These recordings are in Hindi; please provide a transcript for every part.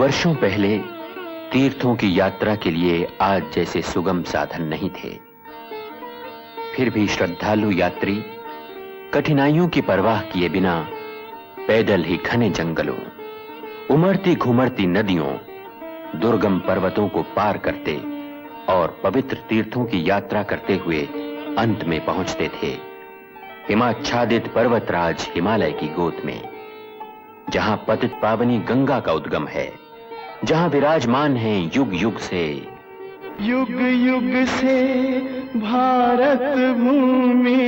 वर्षों पहले तीर्थों की यात्रा के लिए आज जैसे सुगम साधन नहीं थे। फिर भी श्रद्धालु यात्री कठिनाइयों की परवाह किए बिना पैदल ही घने जंगलों, उमड़ती घुमड़ती नदियों, दुर्गम पर्वतों को पार करते और पवित्र तीर्थों की यात्रा करते हुए अंत में पहुंचते थे हिमाच्छादित पर्वतराज हिमालय की गोद में, जहां पतित पावनी गंगा का उद्गम है, जहां विराजमान है युग युग से भारत भूमि,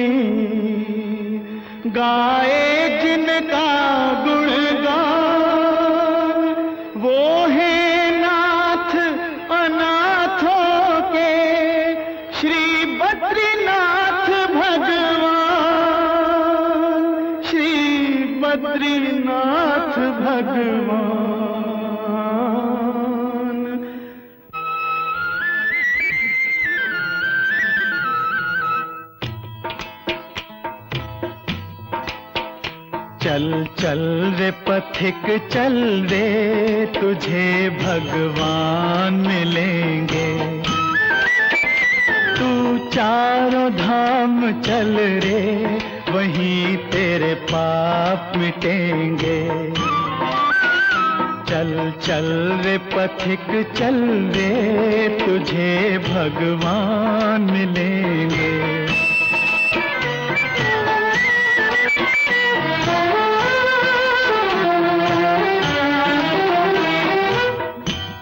गाए जिनका गुणगान, वो है नाथ अनाथों के श्री बद्रीनाथ भगवान, श्री बद्रीनाथ भगवान। चल चल रे पथिक चल रे, तुझे भगवान मिलेंगे। तू चारों धाम चल रे, वहीं तेरे पाप मिटेंगे। चल चल रे पथिक चल रे, तुझे भगवान मिलेंगे।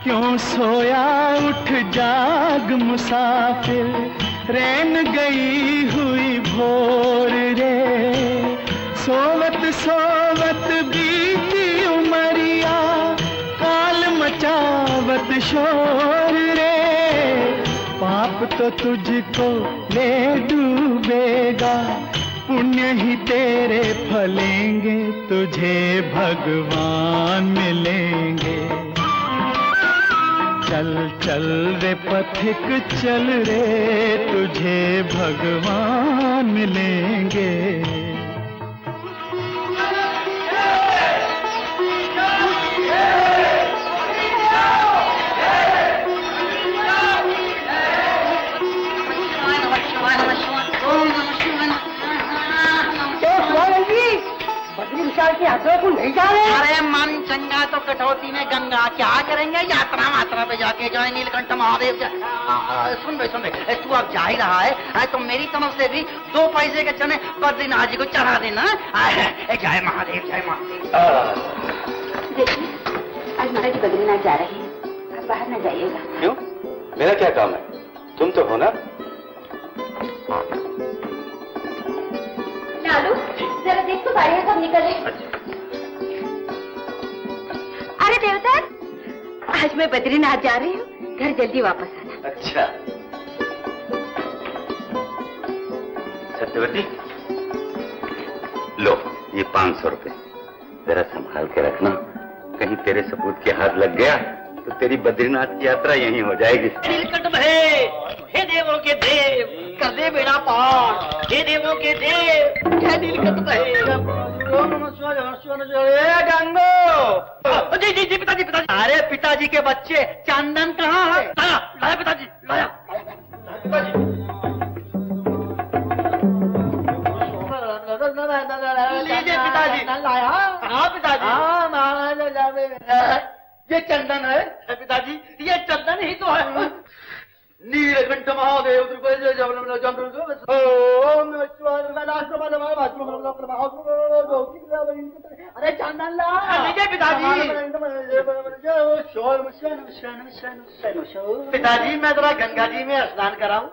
क्यों सोया उठ जाग मुसाफिर, रैन गई हुई भोर रे। सोवत सोवत बीती उमरिया, काल मचावत शोर रे। पाप तो तुझको ले डूबेगा, पुण्य ही तेरे फलेंगे, तुझे भगवान मिलेंगे। चल चल रे पथिक चल रे, तुझे भगवान मिलेंगे। की यात्रा को नहीं जा रहे? अरे मन चंगा तो कटौती में गंगा, क्या करेंगे यात्रा मात्रा पे जाके जो है नीलकंठ महादेव। सुन भाई तू अब जा ही रहा है तो मेरी तरफ से भी 2 पैसे के चने बद्रीनाथ जी को चढ़ा देना। जय महादेव जय महादेव। देखिए आज महाराज जी बद्रीनाथ जा रहे हैं, आप बाहर न जाइएगा। क्यों? मेरा क्या काम है? तुम तो हो ना। लालू जरा देख तो बारियां कब निकले। अरे देवता, आज मैं बद्रीनाथ जा रही हूँ, घर जल्दी वापस आना। अच्छा सत्यवती, लो ये 500 रुपए जरा संभाल के रखना, कहीं तेरे सपूत के हाथ लग गया तो तेरी बद्रीनाथ की यात्रा यहीं हो जाएगी। नीलकंठ हे देवों के देव, कर दे बेड़ा पार, हे देवों के देव, जय नीलकंठ गंगो। जी जी जी पिताजी पिताजी। अरे पिताजी के बच्चे, चंदन कहाँ है? लाया पिताजी लाया। लीजिए पिताजी। लाया? हाँ पिताजी। ये चंदन है पिताजी, ये चंदन ही तो है। नीलकंठ महादेव अरे चंदन ला पिताजी। पिताजी मैं जरा गंगा जी में स्नान कराऊं?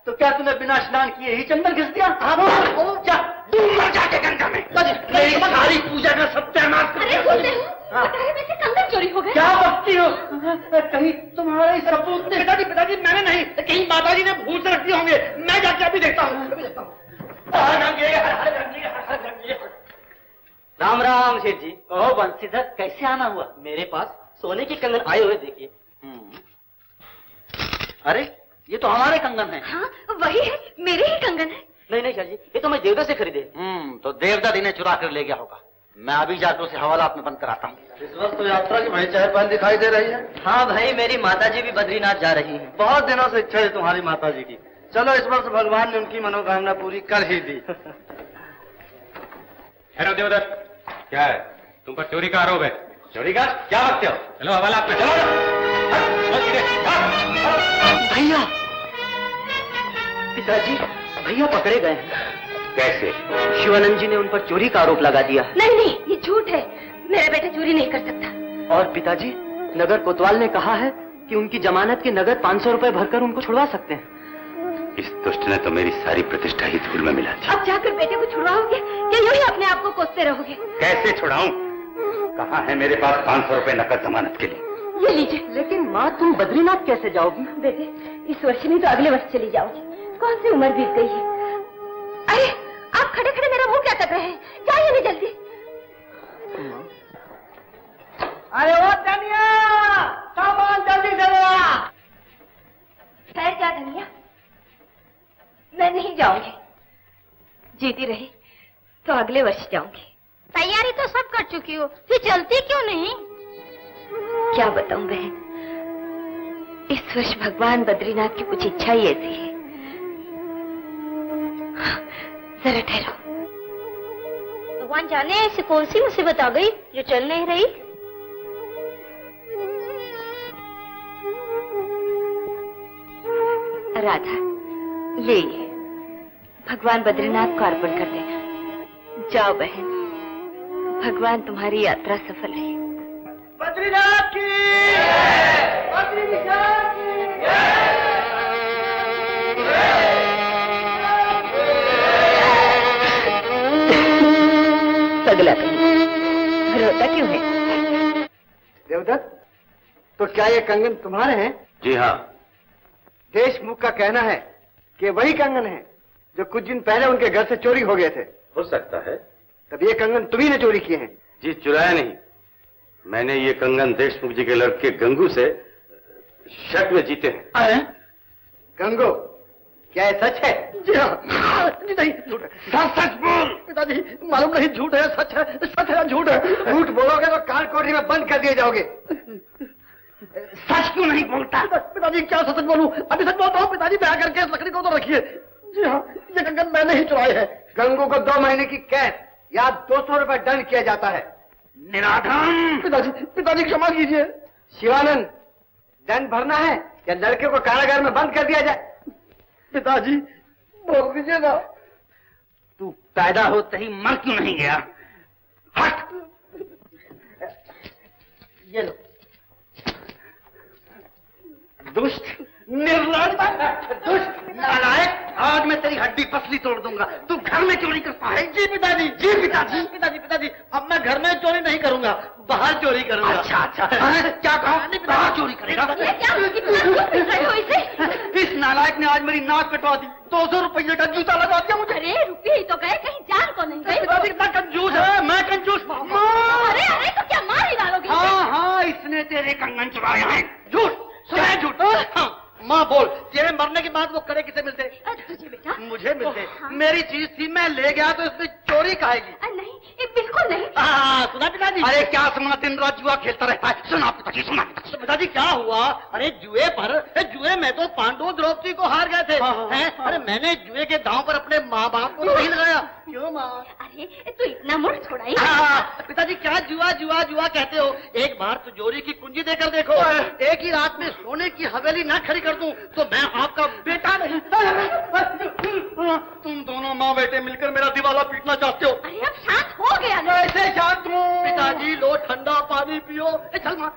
तो क्या तूने बिना स्नान किए ही चंदन घिस दिया? जाके गंगा में सारी पूजा का सत्यानाश कर दिया। कंगन चोरी हो गए। क्या बकती हो? कहीं तुम्हारे सपूत ने? पिताजी पिताजी मैंने नहीं, कहीं माताजी ने भूल से रख दिए होंगे। मैं जाके अभी देखता हूँ। राम राम सेठ जी। ओह बंसीधर, कैसे आना हुआ? मेरे पास सोने के कंगन आए हुए, देखिए। अरे ये तो हमारे कंगन है। हाँ वही है, मेरे ही कंगन है। नहीं नहीं शाह जी, ये तो मैं देवदा से खरीदे। तो देवदा इन्हें चुरा कर ले गया होगा। मैं अभी जाकर उसे हवालात में बंद कराता हूँ। इस वक्त तो यात्रा की बड़ी चहल पहल दिखाई दे रही है। हाँ भाई, मेरी माताजी भी बद्रीनाथ जा रही हैं। बहुत दिनों से इच्छा है तुम्हारी माताजी की। चलो, इस वर्ष भगवान ने उनकी मनोकामना पूरी कर ही दी। हेलो देवदत्त, क्या है? तुम पर चोरी का आरोप है। चोरी का? क्या रखते हो? चलो हवालात में, चलो। भैया, पिताजी, भैया पकड़े गए हैं। कैसे? शिवानंद जी ने उन पर चोरी का आरोप लगा दिया। नहीं नहीं, ये झूठ है। मेरा बेटा चोरी नहीं कर सकता। और पिताजी, नगर कोतवाल ने कहा है कि उनकी जमानत के नगद 500 रुपए भरकर उनको छुड़वा सकते हैं। इस दुष्ट ने तो मेरी सारी प्रतिष्ठा ही धूल में मिला दी। अब जाकर बेटे को छुड़वाओगे या यूं ही अपने आप को कोसते रहोगे? कैसे छुड़ाऊं? कहाँ है मेरे पास 500 रुपए नकद जमानत के लिए? ये लीजिए। लेकिन माँ, तुम बद्रीनाथ कैसे जाओगी? बेटे, इस वर्ष नहीं तो अगले वर्ष चली जाओगी। कौन सी उम्र बीत गई है? अरे, आप खड़े खड़े मेरा मुंह क्या कर रहे हैं? जाइए नहीं जल्दी। अरे वो धनिया, सामान जल्दी से ले आ। खैर जा धनिया, मैं नहीं जाऊंगी। जीती रही तो अगले वर्ष जाऊंगी। तैयारी तो सब कर चुकी हो, फिर चलती क्यों नहीं? क्या बताऊं बहन, इस वर्ष भगवान बद्रीनाथ की कुछ इच्छा ही ऐसी है। जरा ठहरो। भगवान जाने ऐसी कौन सी मुसीबत आ गई जो चल नहीं रही। राधा, ले भगवान बद्रीनाथ को अर्पण कर देना। जाओ बहन, भगवान तुम्हारी यात्रा सफल है। बद्रीनाथ की, बद्रीनाथ की। पगला कहीं, रोता क्यों है? देवदत्त, तो क्या ये कंगन तुम्हारे हैं? जी हाँ। देशमुख का कहना है कि वही कंगन है जो कुछ दिन पहले उनके घर से चोरी हो गए थे। हो सकता है। तब ये कंगन तुम्ही ने चोरी किए हैं? जी, चुराया नहीं। मैंने ये कंगन देशमुख जी के लड़के गंगू से शक में जीते हैं। गंगू, क्या ये सच है? जी हाँ। नहीं, झूठ है। सच बोल। पिताजी, मालूम नहीं झूठ है सच है, सच है झूठ है। झूठ बोलोगे तो काल कोठरी में बंद कर दिए जाओगे। सच क्यों नहीं बोलता? पिताजी, क्या सच बोलूं? अभी सच बोलता हूँ पिताजी। ब्याह करके इस लकड़ी को तो रखिए। जी हाँ, ये कंगन मैंने ही चुराए है। गंगू को 2 महीने की कैद या 200 रुपए दंड किया जाता है। निराधम। पिताजी क्षमा कीजिए। शिवानंद, दंड भरना है या लड़के को कारागार में बंद कर दिया जाए? पिताजी, बोल दीजिए ना। तू पैदा होते ही मर क्यों नहीं गया? हट। ये लो। दुष्ट, निर्लज, दुष्ट, नालायक, आज मैं तेरी हड्डी पसली तोड़ दूंगा। तू घर में चोरी करता है? जी पिताजी, जी पिताजी, पिताजी, अब मैं घर में चोरी नहीं करूंगा, बाहर चोरी करूंगा। अच्छा, क्या कहा? बाहर चोरी करेगा? इस नालायक ने आज मेरी नाक कटवा दी। 200 रुपये का जूता लगा दिया मुझे। अरे रुपये ही तो गए, कहीं जान को नहीं गई। पिताजी कितना कंजूस है। मैं कंजूस? अरे अरे, तो क्या मार ही डालोगे? हाँ, इसने तेरे कंगन चुराए हैं। झूठ, सुनाए झूठ। हाँ, माँ बोल, तेरे मरने के बाद वो करे किसे मिलते? तुझे बेटा। मुझे मिलते। मेरी चीज थी, मैं ले गया तो इसमें चोरी खाएगी। नहीं, बिल्कुल नहीं। सुना पिताजी? अरे क्या सुना? दिन रात जुआ खेलता रहता है। सुना पिताजी, सुना। पिताजी क्या हुआ? अरे जुए में तो पांडु द्रौपदी को हार गए थे। अरे मैंने जुए के दांव पर अपने माँ बाप को नहीं लगाया। क्यों माँ? अरे तू इतना मुड़ छोड़ा ही। पिताजी क्या जुआ कहते हो? एक बार तिजोरी की कुंजी देकर देखो। एक ही रात में सोने की हवेली ना खड़ी कर दूं तो मैं आपका बेटा नहीं। तुम दोनों माँ बेटे मिलकर मेरा दिवाला पीटना चाहते हो। अरे अब शांत हो गया ना। कैसे शांत हूँ? पिताजी लो ठंडा पानी पियो। चल माँ।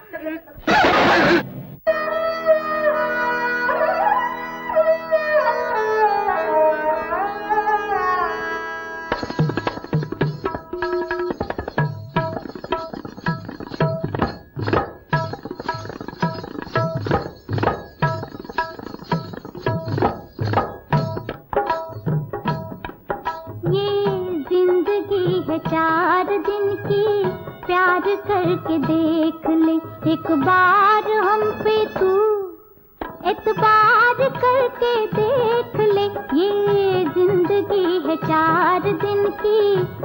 करके देख ले एक बार हम पे तू, एतबार करके देख ले ये जिंदगी है 4 दिन की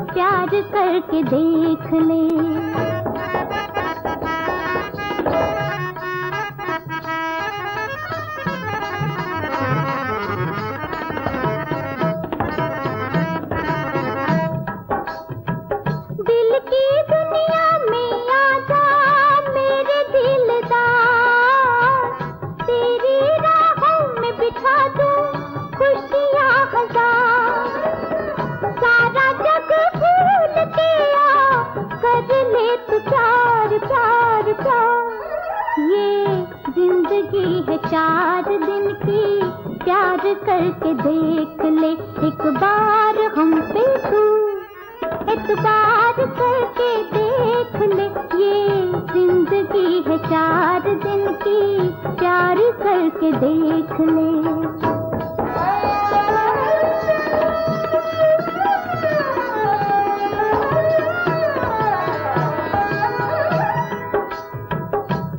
प्यार करके देख ले। दिल की दुनिया में आजा मेरे दिलदार, तेरी राहों में बिठा दूं खुशियाँ हजार। सारा जग भूल के आ कर ले तू प्यार प्यार प्यार। ये जिंदगी है 4 दिन की, प्यार करके देख ले एक बार हम पे तू, एतबार करके देख ले। ये जिंदगी है 4 दिन की, प्यार करके देख ले।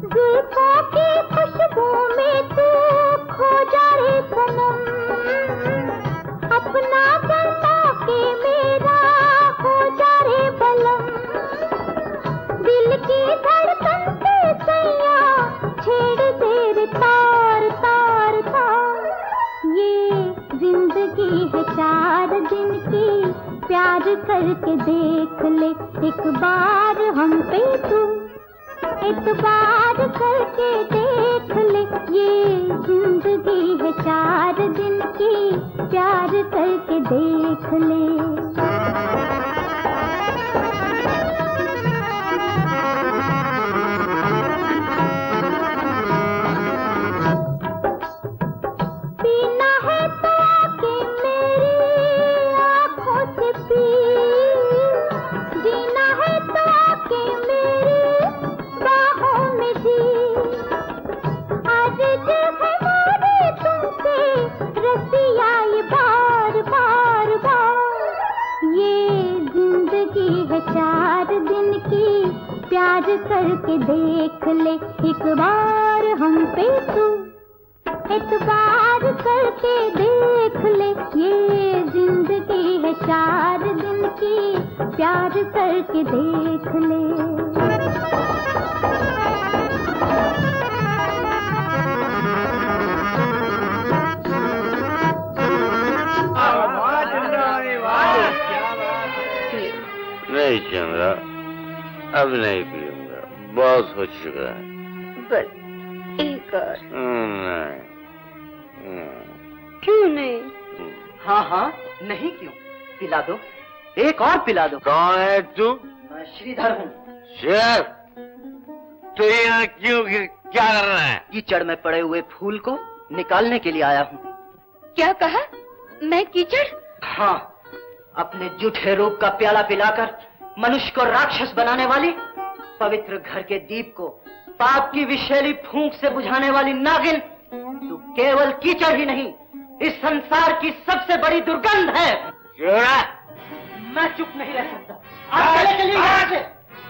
जुल्फों की खुशबू में तू खो जा रे सनम, अपना बना के मेरा हो जा रे बलम। दिल की धड़कन पे सैया छेड़ दे रे तार तार तार। ये जिंदगी है 4 दिन की, प्यार करके देख ले एक बार हम पे तू, एतबार करके देख ले। ये जिंदगी है 4 दिन की, प्यार करके देख ले। पीना है तो आके मेरी आँखों से पी, जीना है तो आके मेरी बाहों में जी। आज जो है मोरे तुमसे रसिया ये बार बार बार। ये जिंदगी है 4 दिन की, प्यार करके देख ले एक बार हम पे तू, एतबार करके देख ले। ये जिंदगी है 4 दिन की, प्यार करके देख ले। नहीं चंद्रा, अब नहीं पीऊंगा, बहुत हो चुका है। बस एक और। नहीं। क्यों नहीं? हाँ हाँ, नहीं क्यों, पिला दो, एक और पिला दो। कौन है तू? मैं श्रीधर हूँ। शेफ, तो यहाँ क्यों, क्या कर रहा है? कीचड़ में पड़े हुए फूल को निकालने के लिए आया हूँ। क्या कहा? मैं कीचड़? हाँ, अपने जूठे रूप का प्याला पिलाकर मनुष्य को राक्षस बनाने वाली, पवित्र घर के दीप को पाप की विषैली फूंक से बुझाने वाली नागिन, तू केवल कीचड़ ही नहीं, इस संसार की सबसे बड़ी दुर्गंध है। क्यों? मैं चुप नहीं रह सकता। आप चले चलिए यहाँ से।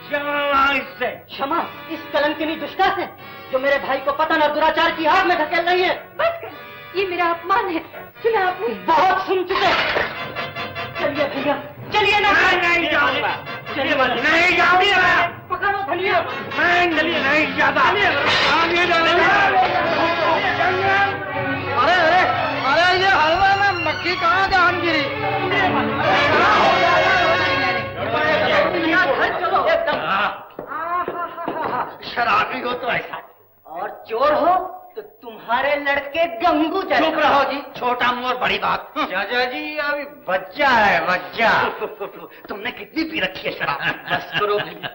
क्षमा इससे। क्षमा इस कलंकिनी दुष्टा से, जो मेरे भाई को पतन और दुराचार की आग में धकेल रही है। बस कर, ये मेरा अपमान है। सुना आपने? बहुत सुन चुके। चलिए भैया, चलिए ना। नहीं जाऊंगा। चलिए नहीं जाऊंगा। पकड़ो धनिया। चलिए नहीं जाता। अरे अरे अरे, ये हलवा में मक्खी कहाँ जान गिरी? शराबी हो तो ऐसा, और चोर हो तो तुम्हारे लड़के गंगू जैसा। चुप रहो जी, छोटा मुंह और बड़ी बात। चाचा जी अभी बच्चा है, बच्चा। तुमने कितनी पी रखी है शराब? बस करो भैया।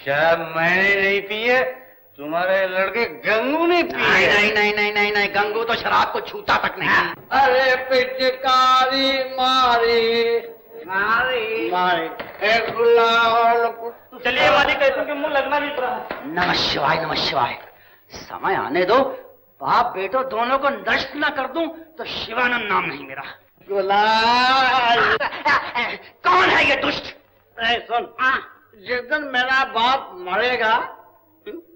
शराब मैंने नहीं पी है, तुम्हारे लड़के गंगू ने पी है। नहीं नहीं नहीं नहीं नहीं, गंगू तो शराब को छूता तक नहीं। अरे पिचकारी मारी मारी मारी, एक गुलाब। चलिए वाली, कहते कि मुंह लगना नहीं पड़ा। नमः शिवाय नमः शिवाय। समय आने दो, बाप बेटो दोनों को नष्ट न कर दूं तो शिवानंद नाम नहीं मेरा। गुलाब। कौन है ये दुष्ट? सुन, जिस दिन मेरा बाप मरेगा,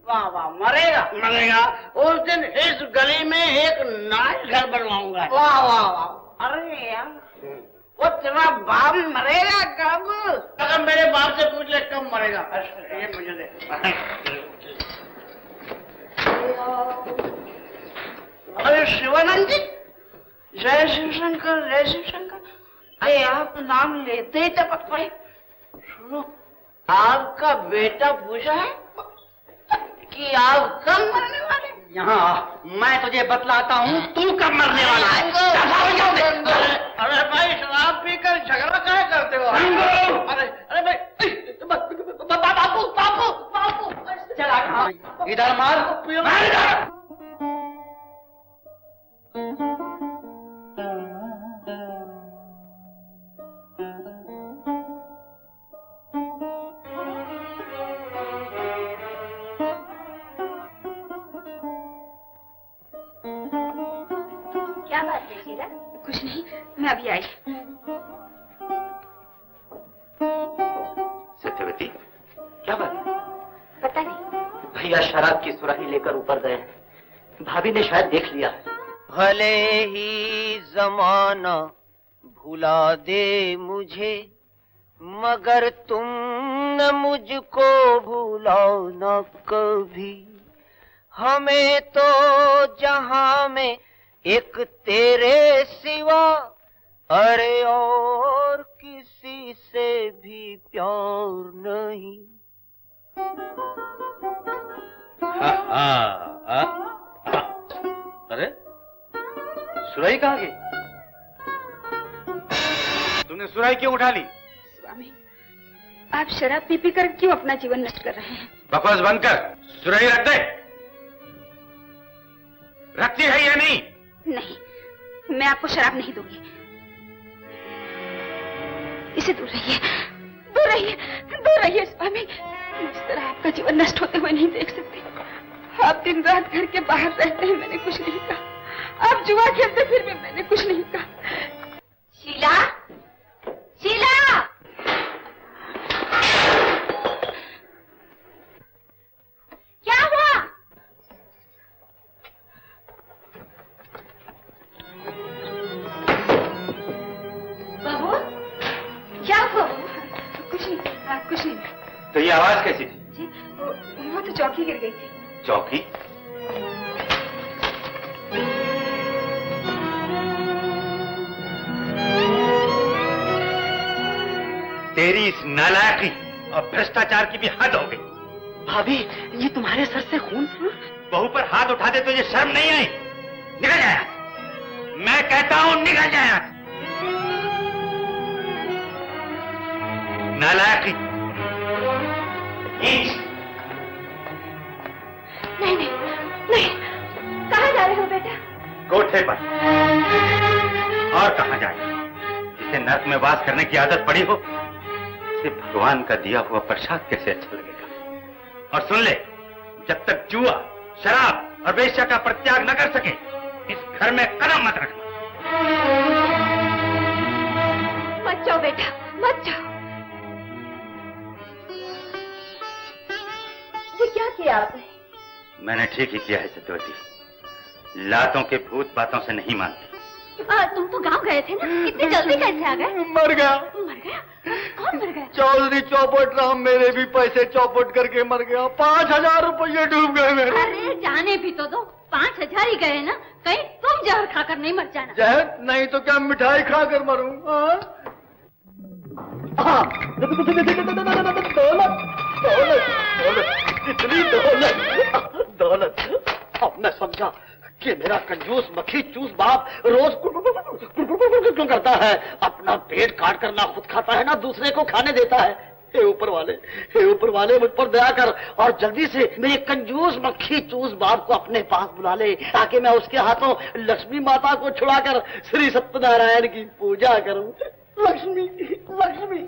वाह वाह, मरेगा, उस दिन इस गली में एक नाच घर बनवाऊंगा। वाह वाह वाह। अरे यार, वो तेरा बाप मरेगा कब? अगर मेरे बाप से पूछ ले कब मरेगा। ये मुझे दे। अरे शिवानंद जी, जय शिव शंकर, जय शिव शंकर। अरे आप नाम लेते ही टपक पड़े। सुनो, आपका बेटा पूछा है कि आप कब मरने वाले? यहाँ मैं तुझे बतलाता हूँ तू कब मरने वाला है। अरे भाई शराब पीकर झगड़ा क्या करते हो? अरे भाई बापू बापू बापू चला कहाँ? इधर मार इधर। क्या बात है शीला? कुछ नहीं, मैं अभी आई। सत्यवती, क्या बात है? पता नहीं। भैया शराब की सुराही लेकर ऊपर गए हैं। भाभी ने शायद देख लिया है। भले ही जमाना भुला दे मुझे, मगर तुम न मुझको भुलाओ न कभी। हमें तो जहां में एक तेरे सिवा अरे और किसी से भी प्यार नहीं। अरे सुराही कहाँ गई? तुमने सुराही क्यों उठा ली? स्वामी, आप शराब पी पी कर क्यों अपना जीवन नष्ट कर रहे हैं? बकवास बंद कर, सुराही रख दे। रखती है या नहीं? नहीं, मैं आपको शराब नहीं दूंगी। इसे दूर रहिए, दूर रहिए, दूर रहिए स्वामी। इस तरह आपका जीवन नष्ट होते हुए नहीं देख सकती। आप दिन रात घर के बाहर रहते हैं, मैंने कुछ नहीं कहा। आप जुआ खेलते फिर भी मैंने कुछ नहीं कहा। शीला, शीला, क्या हुआ? बाबू, क्या हुआ? कुछ नहीं, कुछ नहीं। तो ये आवाज कैसी थी? जी, वो तो चौकी गिर गई थी। चौकी? तेरी इस नालायकी और भ्रष्टाचार की भी हद हो गई। भाभी, ये तुम्हारे सर से खून? बहू पर हाथ उठा दे तो ये शर्म नहीं आई? निकल जाए, मैं कहता हूं निकल जाए। नालायकी। नहीं नहीं नहीं, कहाँ जा रहे हो बेटा? कोठे पर। और कहाँ जाए? जिसे नर्क में वास करने की आदत पड़ी हो, उसे भगवान का दिया हुआ प्रसाद कैसे अच्छा लगेगा? और सुन ले, जब तक जुआ, शराब और वेश्या का परित्याग न कर सके, इस घर में कदम मत रखना। मत जाओ बेटा, मत जाओ। ये क्या किया आपने? मैंने ठीक ही किया है सत्यवती। लातों के भूत बातों से नहीं मानते। तुम तो गांव गए थे ना, इतनी जल्दी कैसे आ गए? मर गया। मर गया? कौन मर गया? चौधरी चौपट राम मेरे भी पैसे चौपट करके मर गया। 5000 रुपये डूब गए मेरे। अरे जाने भी तो दो, 5000 ही गए ना, कहीं तुम जहर खाकर नहीं मर जाना। जहर नहीं तो क्या मिठाई खाकर मरूं? इतनी दौलत। अब मैं समझा कि मेरा कंजूस मक्खी चूस बाप रोज क्यों करता है। अपना पेट काट कर ना खुद खाता है ना दूसरे को खाने देता है। हे ऊपर वाले मुझ पर दया कर और जल्दी से मेरे कंजूस मक्खी चूस बाप को अपने पास बुला ले, ताकि मैं उसके हाथों लक्ष्मी माता को छुड़ाकर श्री सत्यनारायण की पूजा करूं। लक्ष्मी लक्ष्मी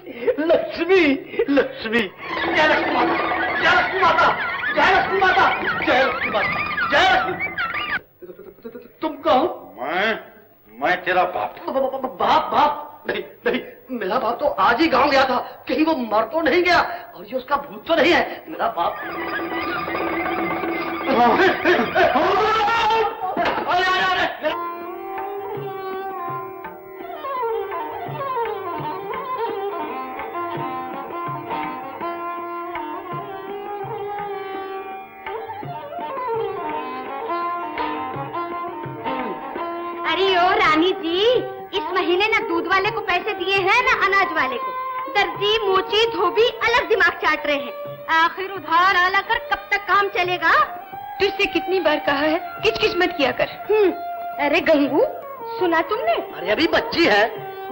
लक्ष्मी लक्ष्मी, जय लक्ष्मी माता, जय लक्ष्मी माता, जय लक्ष्मी माता, जय लक्ष्मी माता, जय लक्ष्मी। तुम कहो? मैं तेरा बाप। बाप? नहीं, मेरा बाप तो आज ही गांव गया था। कहीं वो मर तो नहीं गया और ये उसका भूत तो नहीं है? मेरा बाप मैंने ना दूध वाले को पैसे दिए हैं ना अनाज वाले को। दर्जी मोची धोबी अलग दिमाग चाट रहे हैं। आखिर उधार आला कर कब तक काम चलेगा? तुझसे कितनी बार कहा है किच-किच मत किया कर। अरे गंगू, सुना तुमने? अरे अभी बच्ची है।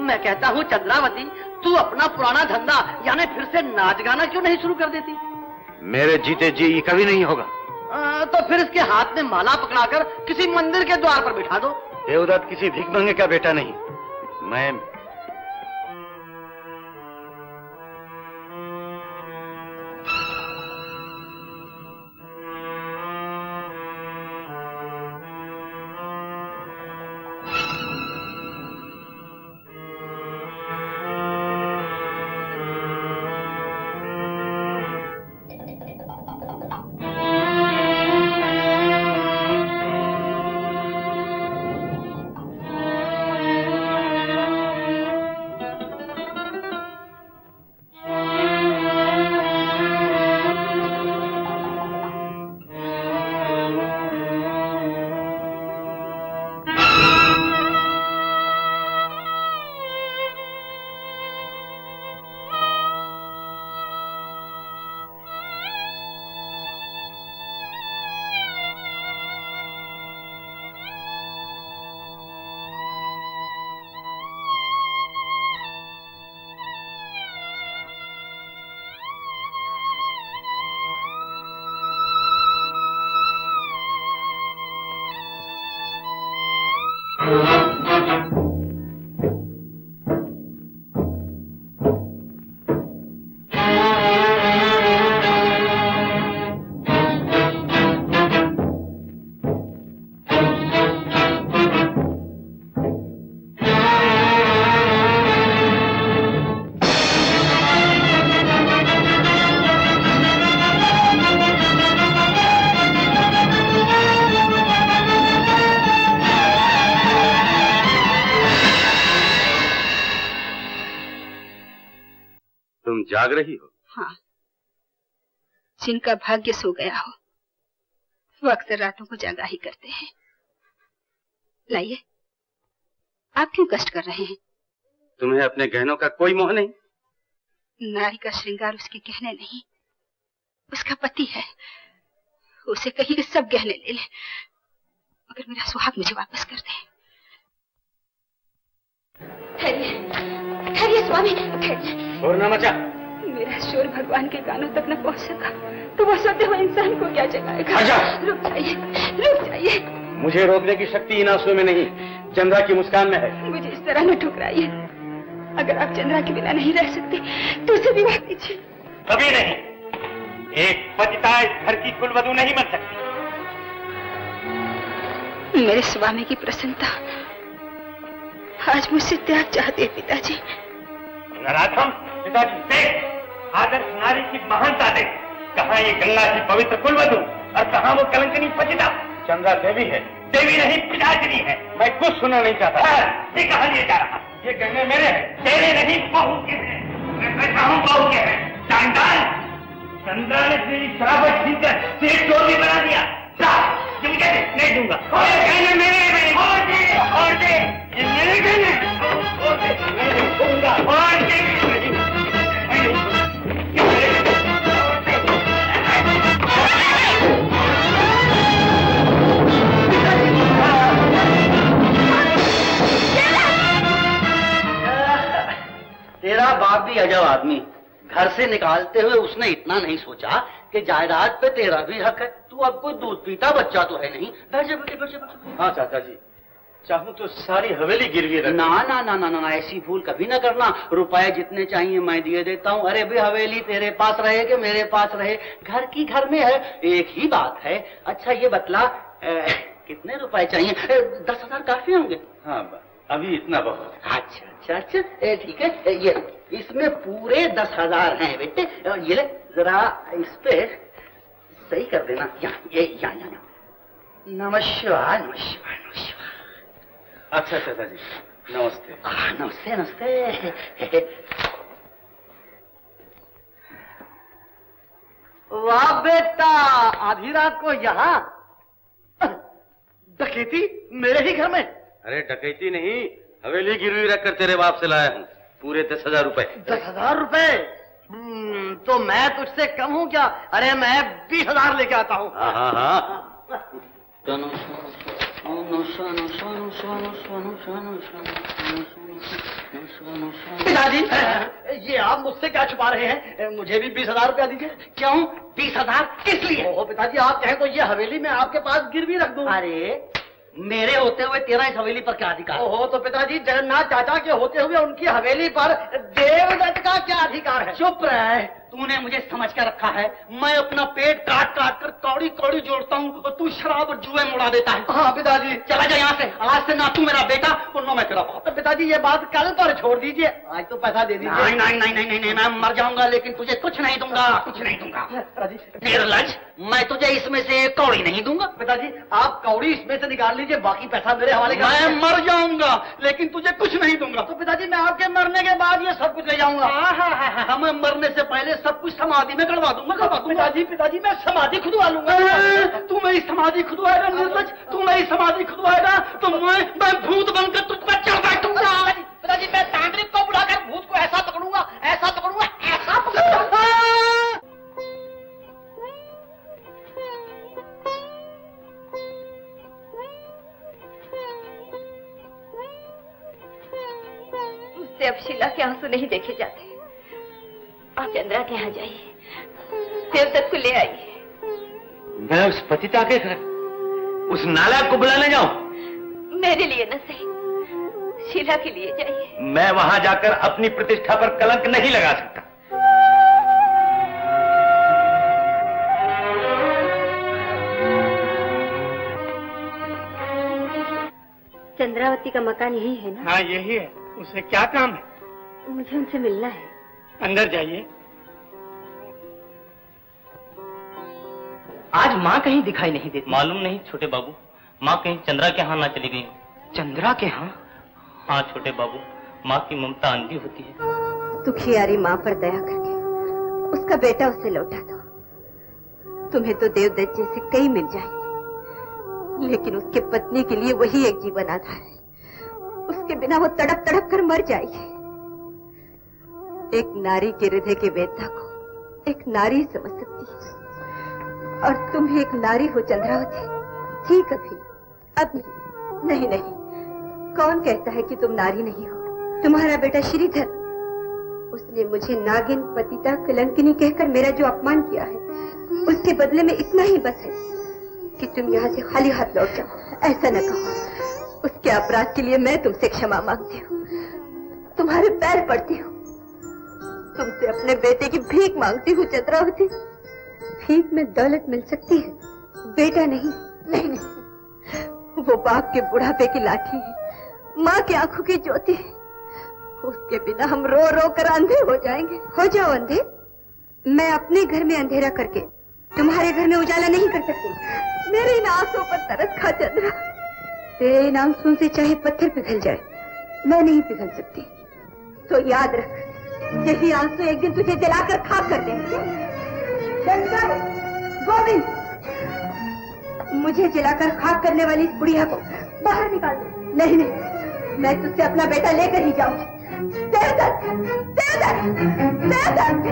मैं कहता हूँ चंद्रावती, तू अपना पुराना धंधा यानी फिर से नाच गाना क्यों नहीं शुरू कर देती? मेरे जीते जी ये कभी नहीं होगा। तो फिर इसके हाथ में माला पकड़ाकर किसी मंदिर के द्वार पर बिठा दो। देवदत्त किसी भीख मांगे का बेटा नहीं। मैं जाग रही हो? हाँ, जिनका भाग्य सो गया हो वो अक्सर रातों को जागा ही करते हैं। लाइए, आप क्यों कष्ट कर रहे हैं? तुम्हें अपने गहनों का कोई मोह नहीं? नारी का श्रृंगार उसके गहने नहीं, उसका पति है। उसे कहिए सब गहने ले ले, मगर मेरा सुहाग मुझे वापस कर दे। ठहरिए स्वामी, ठहरिए। और ना मचा। मेरा शोर भगवान के कानों तक न पहुंच सका तो वह सोते हुए इंसान को क्या जगाएगा? रुक जाइए, रुक जाइए। मुझे रोकने की शक्ति इन आंसुओं में नहीं, चंद्रा की मुस्कान में है। मुझे इस तरह न ठुकराइए। अगर आप चंद्रा के बिना नहीं रह सकते तो उसे विवाह कीजिए। कभी नहीं। एक पतिता इस घर की कुलवधू नहीं बन सकती। मेरे स्वामी की प्रसन्नता आज मुझसे त्याग चाहते हैं पिताजी। नराधम, पिताजी देख, आदर्श नारी की महानता देख। कहाँ ये गंगा की पवित्र कुलवधू और कहाँ वो कलंकनी पतिता। चंद्रा देवी है, देवी नहीं पिशाचिनी है। मैं कुछ सुनना नहीं चाहता। ये कहाँ लिए जा रहा? ये गहने मेरे हैं, तेरे नहीं, बहू के हैं। मैं बैठा हूँ बहू के हैं। चांडाल, चंद्रा ने तेरी शराबत छीनकर तेरे चोर भी बना दिया। ये मुझे नहीं दूंगा। गहने मेरे हैं, और दे, ये मेरे गहने, और दे, मैं नहीं दूंगा, और दे, तेरा बाप भी अजब आदमी। घर से निकालते हुए उसने इतना नहीं सोचा कि जायदाद पे तेरा भी हक है। तू अब कोई दूध पीता बच्चा तो है नहीं। बैठ जा, बैठ जा। हाँ चाचा जी, चाहूँ तो सारी हवेली गिरवी रख। ना ना ना ना ना, ऐसी भूल कभी ना करना। रुपए जितने चाहिए मैं दिए देता हूँ। अरे भी हवेली तेरे पास रहे कि मेरे पास रहे, घर की घर में है, एक ही बात है। अच्छा ये बतला, कितने रुपए चाहिए? 10,000 काफी होंगे? हाँ अभी इतना बहुत। अच्छा अच्छा अच्छा, ठीक है। ये इसमें पूरे 10,000 हैं बेटे। ये ले जरा इस पे सही कर देना। यहाँ नमस्कार नमस्कार नमस्कार। अच्छा चाचा जी, नमस्ते। नमस्ते नमस्ते। वाह बेटा, आधी रात को यहाँ डकैती मेरे ही घर में? अरे डकैती नहीं, हवेली गिरवी रखकर तेरे बाप से लाया हूँ, पूरे 10,000 रुपए। 10,000 रुपए? तो मैं तुझसे कम हूँ क्या? अरे मैं 20,000 लेके आता हूँ। हाँ हाँ हाँ। पिताजी, ये आप मुझसे क्या छुपा रहे हैं? मुझे भी 20,000 रुपया दीजिए। क्यों 20,000 किस लिए? ओहो पिताजी, आप कहें तो ये हवेली में आपके पास गिरवी रख दूं। अरे मेरे होते हुए तेरा इस हवेली पर क्या अधिकार? ओहो, तो पिताजी जगन्नाथ चाचा के होते हुए उनकी हवेली पर देवदत्त का क्या अधिकार है? चुप रहे, तूने मुझे समझ कर रखा है। मैं अपना पेट काट काट कर कौड़ी कौड़ी जोड़ता हूँ और तू शराब और जुए मुड़ा देता है। हाँ पिताजी। चला जा यहाँ से, आज से ना तू मेरा बेटा और ना मैं तेरा बाप। तो पिताजी ये बात कल पर छोड़ दीजिए, आज तो पैसा दे दीजिए। नहीं नहीं नहीं नहीं नहीं, मैं मर जाऊंगा लेकिन तुझे कुछ नहीं दूंगा, कुछ नहीं दूंगा। निर्लज, मैं तुझे इसमें से कौड़ी नहीं दूंगा। पिताजी आप कौड़ी इसमें से निकाल लीजिए, बाकी पैसा मेरे हवाले कर। मैं मर जाऊंगा लेकिन तुझे कुछ नहीं दूंगा। तो पिताजी मैं आपके मरने के बाद ये सब कुछ ले जाऊंगा। हाँ, मैं मरने से पहले सब कुछ समाधि में करवा दूंगा। पिताजी मैं समाधि खुदवा लूंगा। तू मेरी समाधि खुदवाएगा निर्लज, तू मेरी समाधि खुदवाएगा तो मैं भूत बनकर तुझ पर चढ़ बैठूंगा। पिताजी मैं तांत्रिक को बुलाकर भूत को ऐसा पकड़ूंगा, ऐसा पकड़ूंगा, ऐसा पकड़ूंगा। उससे अब शीला के आंसू नहीं देखे जाते। आप चंद्रा के यहाँ जाइए, देवदत्त को ले आइए। मैं उस पतिता के घर उस नालायक को बुलाने जाऊं? मेरे लिए न सही, शीला के लिए जाइए। मैं वहां जाकर अपनी प्रतिष्ठा पर कलंक नहीं लगा सकता। चंद्रावती का मकान यही है ना? हाँ यही है। उसे क्या काम है? मुझे उनसे मिलना है। अंदर जाइए। आज माँ कहीं दिखाई नहीं देती। मालूम नहीं छोटे बाबू, माँ कहीं चंद्रा के यहाँ ना चली गई। चंद्रा के यहाँ? हाँ छोटे बाबू, माँ की ममता अंधी होती है। दुखियारी माँ पर दया करके उसका बेटा उसे लौटा दो। तुम्हें तो देवदत्त जैसे कई मिल जाएंगे, लेकिन उसके पत्नी के लिए वही एक जीवन आधार है। उसके बिना वो तड़प तड़प कर मर जाएगी। एक नारी के हृदय के वेदना को एक नारी समझ सकती है, और तुम भी एक नारी हो चंद्रावती। ठीक अभी अब नहीं नहीं, कौन कहता है कि तुम नारी नहीं हो? तुम्हारा बेटा श्रीधर, उसने मुझे नागिन, पतिता, कलंकिनी कहकर मेरा जो अपमान किया है, उसके बदले में इतना ही बस है कि तुम यहाँ से खाली हाथ लौट जाओ। ऐसा न कहो। उसके अपराध के लिए मैं तुमसे क्षमा मांगती हूँ, तुम्हारे पैर पड़ती हूँ, तुमसे अपने बेटे की भीख मांगती हूँ चंद्रावती। भीख में दौलत मिल सकती है, बेटा नहीं। नहीं नहीं, वो बाप के बुढ़ापे की लाठी है, माँ की आंखों की ज्योति है। उसके बिना हम रो रो कर अंधे हो जाएंगे। हो जाओ अंधे, मैं अपने घर में अंधेरा करके तुम्हारे घर में उजाला नहीं कर सकती। मेरे इन आंसुओं पर तरस खा चंद्रा। तेरे इन आंसुओं से चाहे पत्थर पिघल जाए, मैं नहीं पिघल सकती। तो याद रख, यही आंसू एक दिन तुझे जलाकर खाक कर देंगे। शंकर, गोविंद, मुझे जलाकर खाक करने वाली इस बुढ़िया को बाहर निकाल दो। नहीं नहीं, मैं तुझसे अपना बेटा लेकर ही जाऊंगी। देवदत्त, देवदत्त, देवदत्त,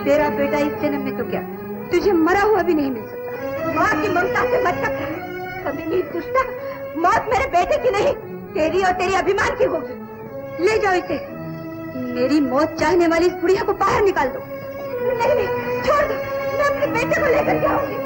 तेरा बेटा इस जन्म में तो क्या तुझे मरा हुआ भी नहीं मिल सकता। माँ की ममता से मत टकरा। कभी नहीं दुष्टा, मौत मेरे बेटे की नहीं, तेरी और तेरी अभिमान की होगी। ले जाओ इसे। मेरी मौत चाहने वाली इस बुढ़िया को बाहर निकाल दो। नहीं नहीं, छोड़ दो, मैं अपने बेटे को लेकर जाऊंगी।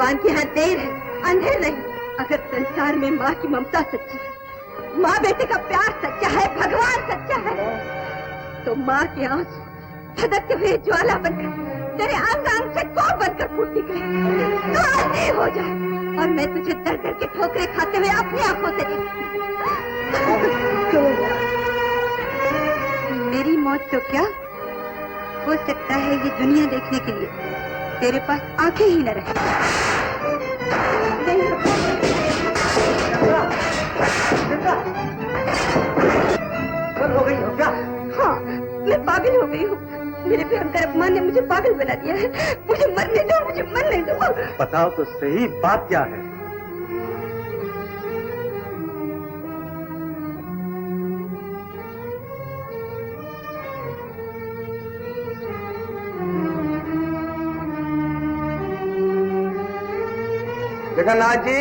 भगवान की यहाँ देर है, अंधेर नहीं। अगर संसार में माँ की ममता सच्ची है, माँ बेटे का प्यार सच्चा है, भगवान सच्चा है, तो माँ के आंसू धधकते हुए ज्वाला बनकर तेरे अंग अंग से कोप बनकर फूट निकले। तो आते हो जाए, और मैं तुझे दर दर के ठोकरे खाते हुए अपनी आंखों से देखती। मेरी मौत तो क्या हो सकता है, ये दुनिया देखने के लिए तेरे पास आंखें ही न रहे। हो गई हो क्या? हाँ, मैं पागल हो गई हूँ। मेरे भयंकर अपमान ने मुझे पागल बना दिया है। मुझे मरने दो, मुझे मरने दो। बताओ तो सही, बात क्या है? जगन्नाथ जी,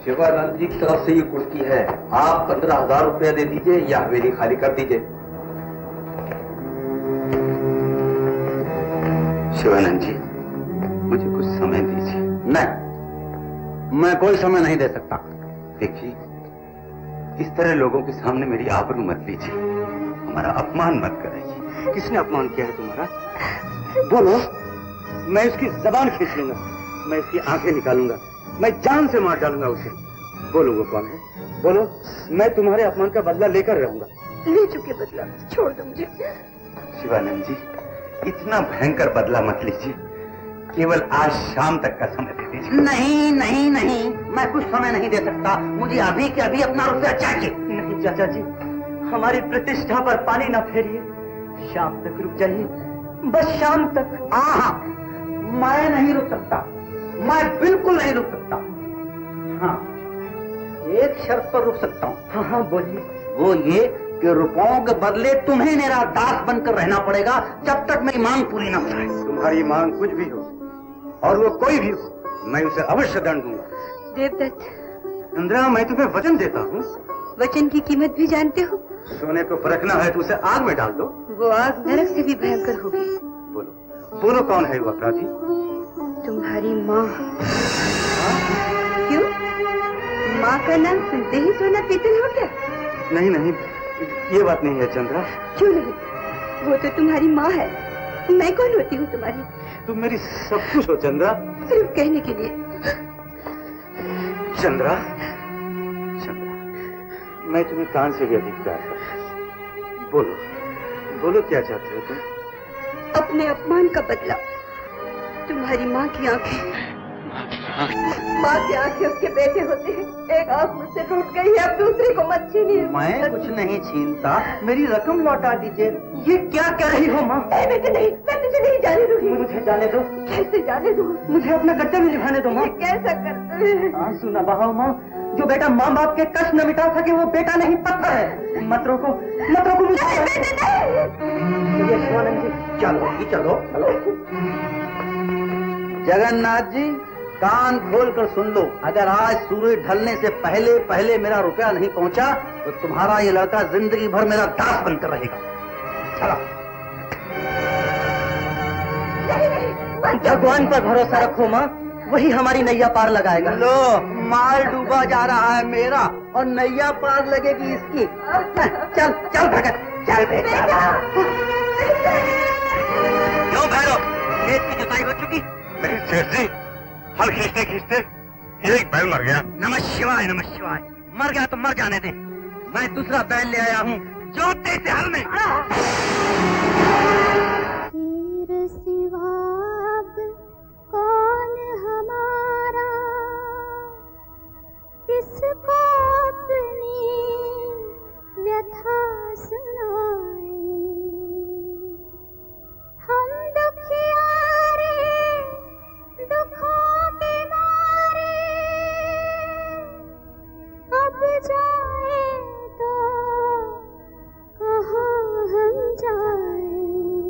शिवानंद जी की तरफ से ये कुर्सी है। आप 15,000 रुपया दे दीजिए या हवेली खाली कर दीजिए। शिवानंद जी, मुझे कुछ समय दीजिए। नहीं, मैं कोई समय नहीं दे सकता। देखिए, इस तरह लोगों के सामने मेरी आबरू मत लीजिए, हमारा अपमान मत कराइए। किसने अपमान किया है तुम्हारा? बोलो, मैं इसकी जबान खींच लूंगा, मैं इसकी आंखें निकालूंगा, मैं जान से मार डालूंगा उसे। बोलो वो कौन है? बोलो, मैं तुम्हारे अपमान का बदला लेकर रहूंगा। ले चुके बदला, छोड़ दो मुझे। शिवानंद जी, इतना भयंकर बदला मत लीजिए, केवल आज शाम तक का समय दे दीजिए। नहीं नहीं नहीं, मैं कुछ समय नहीं दे सकता। मुझे अभी के अभी अपना रुपया चाहिए। नहीं चाचा जी, हमारी प्रतिष्ठा पर पानी न फेरिए। शाम तक रुक जाइए, बस शाम तक। हाँ, मैं नहीं रुक सकता, मैं बिल्कुल नहीं रुक सकता। हाँ, एक शर्त पर रुक सकता हूँ। हाँ हाँ बोलिए। वो ये कि रुपयों के बदले तुम्हें मेरा दास बनकर रहना पड़ेगा जब तक मेरी मांग पूरी न हो जाए। तुम्हारी मांग कुछ भी हो और वो कोई भी हो, मैं उसे अवश्य दंड दूंगा। देवदत्त, इंदिरा, मैं तुम्हें वचन देता हूँ। वचन की कीमत भी जानते हो? सोने को परखना है तो उसे आग में डाल दो। वो आग नरक से भी भयंकर होगी। बोलो, बोलो कौन है वो अपराधी? तुम्हारी माँ। क्यों? माँ का नाम सुनते ही सोना पीतल हो गया? नहीं नहीं, ये बात नहीं है चंद्रा। क्यों नहीं? वो तो तुम्हारी माँ है। मैं कौन होती हूँ तुम्हारी? तुम मेरी सब कुछ हो चंद्रा। सिर्फ कहने के लिए। चंद्रा, चंद्रा, मैं तुम्हें कान से भी अधिक प्यार करता हूँ। बोलो, बोलो क्या चाहते हो तुम? अपने अपमान का बदला। तुम्हारी माँ की आंखें, माँ की आंखें उसके बेटे होते हैं। एक आंख मुझसे टूट गई है, अब दूसरी को मत छीनिए। मैं कुछ नहीं छीनता, मेरी रकम लौटा दीजिए। ये क्या कह रही हो माँ? बेटे नहीं, मैं तुझे नहीं जाने दूंगी। मुझे जाने दो। कैसे जाने दूँ? मुझे अपना कर्तव्य निभाने दो माँ। ये कैसा करते हैं? आंसू न बहाओ माँ। जो बेटा माँ बाप के कष्ट न मिटा सके वो बेटा नहीं पत्थर है। मत रोको, मत रोको मुझे। शिवानंद जी, चलो चलो चलो। जगन्नाथ जी, कान खोलकर सुन लो। अगर आज सूरज ढलने से पहले पहले मेरा रुपया नहीं पहुंचा तो तुम्हारा ये लड़का जिंदगी भर मेरा दास बनकर रहेगा। चलो। भगवान पर भरोसा रखो माँ, वही हमारी नैया पार लगाएगा। लो, माल डूबा जा रहा है मेरा और नैया पार लगेगी इसकी। चल चल भगत, चल बेटा। क्यों भैरव? खेत की जुताई हो चुकी? नहीं सेठ जी, हल खींचते खींचते एक बैल मर गया। नमः शिवाय, नमः शिवाय। मर गया तो मर जाने दे, मैं दूसरा बैल ले आया हूँ। जोते से हल में। तेरे सिवा कौन हमारा, किसको अपनी व्यथा सुनाए। हम दुखियारे दुखों के मारे, अब जाए तो कहाँ हम जाए।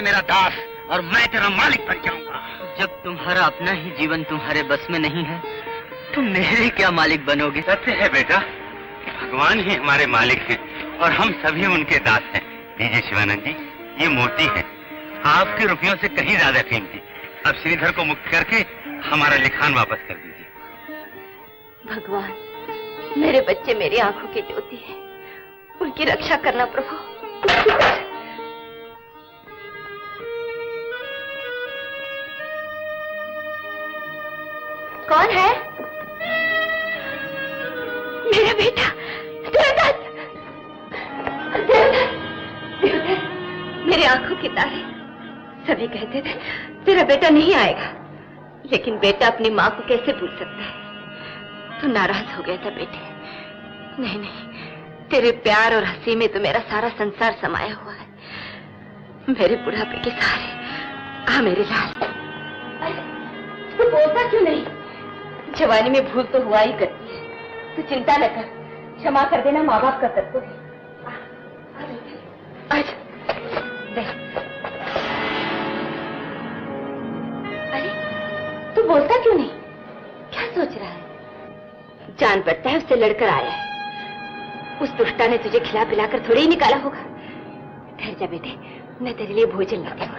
मेरा दास और मैं तेरा मालिक बन जाऊंगा। जब तुम्हारा अपना ही जीवन तुम्हारे बस में नहीं है, तुम मेरे क्या मालिक बनोगे? सत्य है बेटा, भगवान ही हमारे मालिक हैं और हम सभी उनके दास हैं। लीजिए शिवानंद जी, ये मोती है, आपके रुपयों से कहीं ज्यादा कीमती। अब श्रीधर को मुक्त करके हमारा लिखान वापस कर दीजिए। भगवान, मेरे बच्चे मेरी आंखों की ज्योति है, उनकी रक्षा करना प्रभु। कौन है? मेरा बेटा देवदत्त। देवदत्त, देवदत्त, मेरी आंखों की तारे। सभी कहते थे तेरा बेटा नहीं आएगा, लेकिन बेटा अपनी माँ को कैसे भूल सकता है? तू नाराज हो गया था बेटे। नहीं नहीं, तेरे प्यार और हंसी में तो मेरा सारा संसार समाया हुआ है। मेरे बुढ़ापे के सहारे आ मेरे लाल। तू बोलता क्यों नहीं? जवानी में भूल तो हुआ ही करती है, तू चिंता न कर, क्षमा कर देना माँ बाप का कर्तव्य है। आज अरे तू बोलता क्यों नहीं? क्या सोच रहा है? जान पड़ता है उससे लड़कर आया है। उस दुष्टा ने तुझे खिला पिलाकर थोड़ी ही निकाला होगा। ठहर जा बेटे, मैं तेरे लिए भोजन लाती हूँ।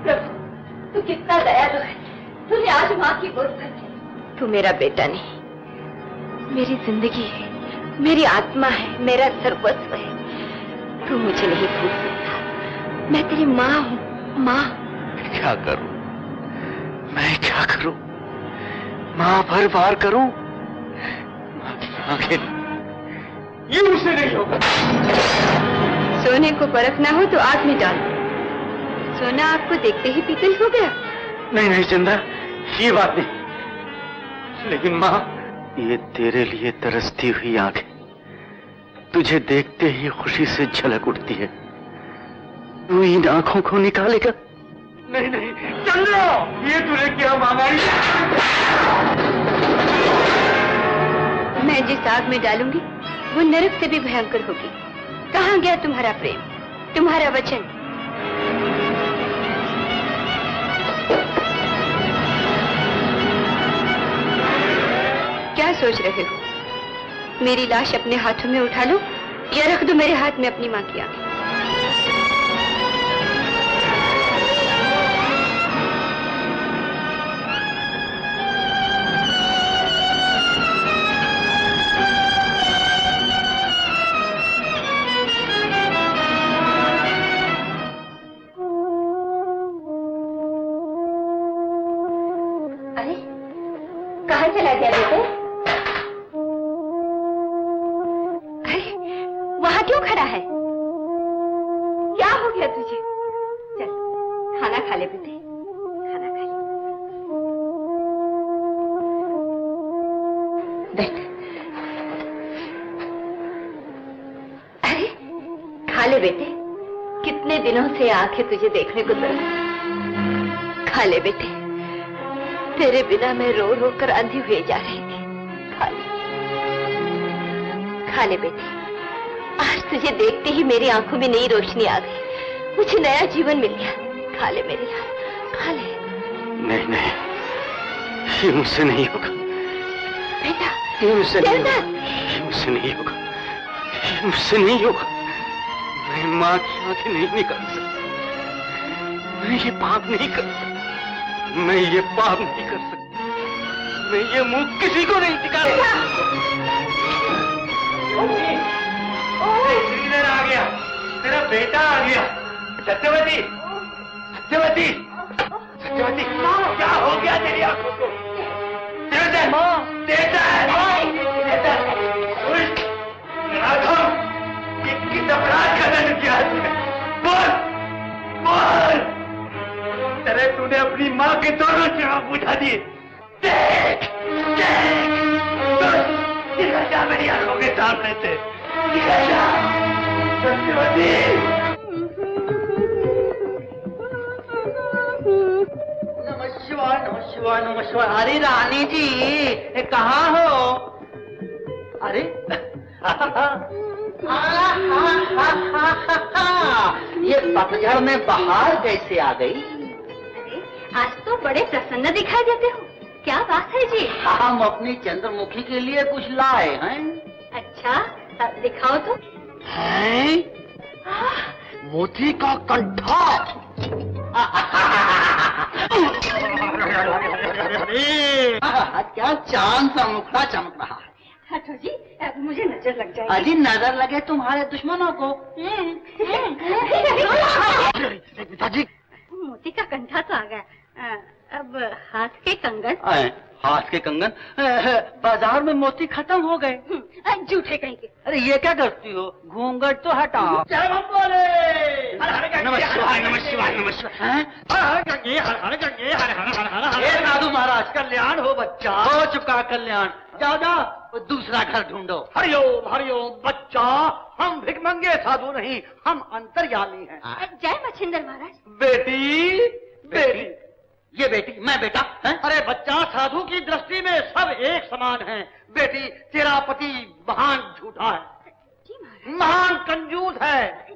प्रभु, तू कितना दयालु है, तूने आज माँ की गोद भर दी। तू मेरा बेटा नहीं, मेरी जिंदगी है, मेरी आत्मा है, मेरा सर्वस्व है। तू मुझे नहीं भूल सकता, मैं तेरी माँ हूँ। माँ, क्या करूं मैं, क्या करूं? माँ भर बार करूं, आखिर ये मुझसे नहीं होगा। सोने को परखना हो तो आग में डाल। सोना आपको देखते ही पीतल हो गया। नहीं नहीं चंदा, ये बात नहीं। लेकिन माँ, ये तेरे लिए तरसती हुई आंखें तुझे देखते ही खुशी से झलक उठती है। तू इन आंखों को निकालेगा? नहीं नहीं चंद्रा, ये तूने क्या मांगा? मैं जिस आग में डालूंगी वो नरक से भी भयंकर होगी। कहाँ गया तुम्हारा प्रेम, तुम्हारा वचन? क्या सोच रहे हो? मेरी लाश अपने हाथों में उठा लो या रख दो मेरे हाथ में अपनी माँ की आंखें? अरे कहाँ चला गया बेटे? वहां क्यों खड़ा है? क्या हो गया तुझे? चल खाना खा ले बेटे, खाना खा ले। बैठ। अरे खा ले बेटे, कितने दिनों से आंखें तुझे देखने को तरस। खा ले बेटे, तेरे बिना मैं रो रो कर अंधी हुए जा रही थी। खा ले, खा ले बेटे। आज तुझे देखते ही मेरी आंखों में नई रोशनी आ गई, मुझे नया जीवन मिल गया। खा ले मेरे लाल, खा ले। नहीं नहीं, ये मुझसे नहीं होगा बेटा। ये मुझसे नहीं होगा, ये मुझसे नहीं होगा, ये मुझसे नहीं होगा। मैं माँ की आंखें नहीं निकाल सकता, मैं ये पाप नहीं कर सकता, मैं ये पाप नहीं कर सकता, मैं ये मुंह किसी को नहीं दिखा सकता। श्रीधर आ गया, तेरा बेटा आ गया। सत्यवती, सत्यवती, सत्यवती, क्या हो गया तेरी आंखों को? ये किस अपराध का दंड किया तूने? बोल, बोल। तेरे तूने अपनी माँ के दोनों चिराग बुझा दिए। देख, देख, निकल जा मेरी आंखों के सामने से। सत्यवती, नमः शिवाय, नमः शिवाय। अरे रानी जी, कहाँ हो? अरे ये पतझड़ में बाहर कैसे आ गई? अरे आज तो बड़े प्रसन्न दिखाई देते हो, क्या बात है जी? हम अपनी चंद्रमुखी के लिए कुछ लाए हैं। अच्छा दिखाओ तो। हैं? मोती का कंठा। क्या चांद सा मुखड़ा चमक रहा है। हटो जी, अब मुझे नजर लग जाएगी। अजी नजर लगे तुम्हारे दुश्मनों को। पिताजी, मोती का कंठा तो आ गया, अब हाथ के कंगन। हाथ के कंगन? बाजार में मोती खत्म हो गए। झूठे कहीं के। अरे ये क्या करती हो, घूंघट तो हटाओ। नमस्कार नमस्कार नमस्कार। साधु महाराज, कल्याण हो बच्चा। हो चुका कल्याण, जाओ जाओ दूसरा घर ढूंढो। हरिओम हरिओम बच्चा, हम भिखमंगे साधु नहीं, हम अंतर्यामी हैं। जय मच्छिंदर महाराज। बेटी बेटी, ये बेटी, मैं बेटा है? अरे बच्चा, साधु की दृष्टि में सब एक समान हैं। बेटी, तेरा पति महान झूठा है, महान कंजूस है।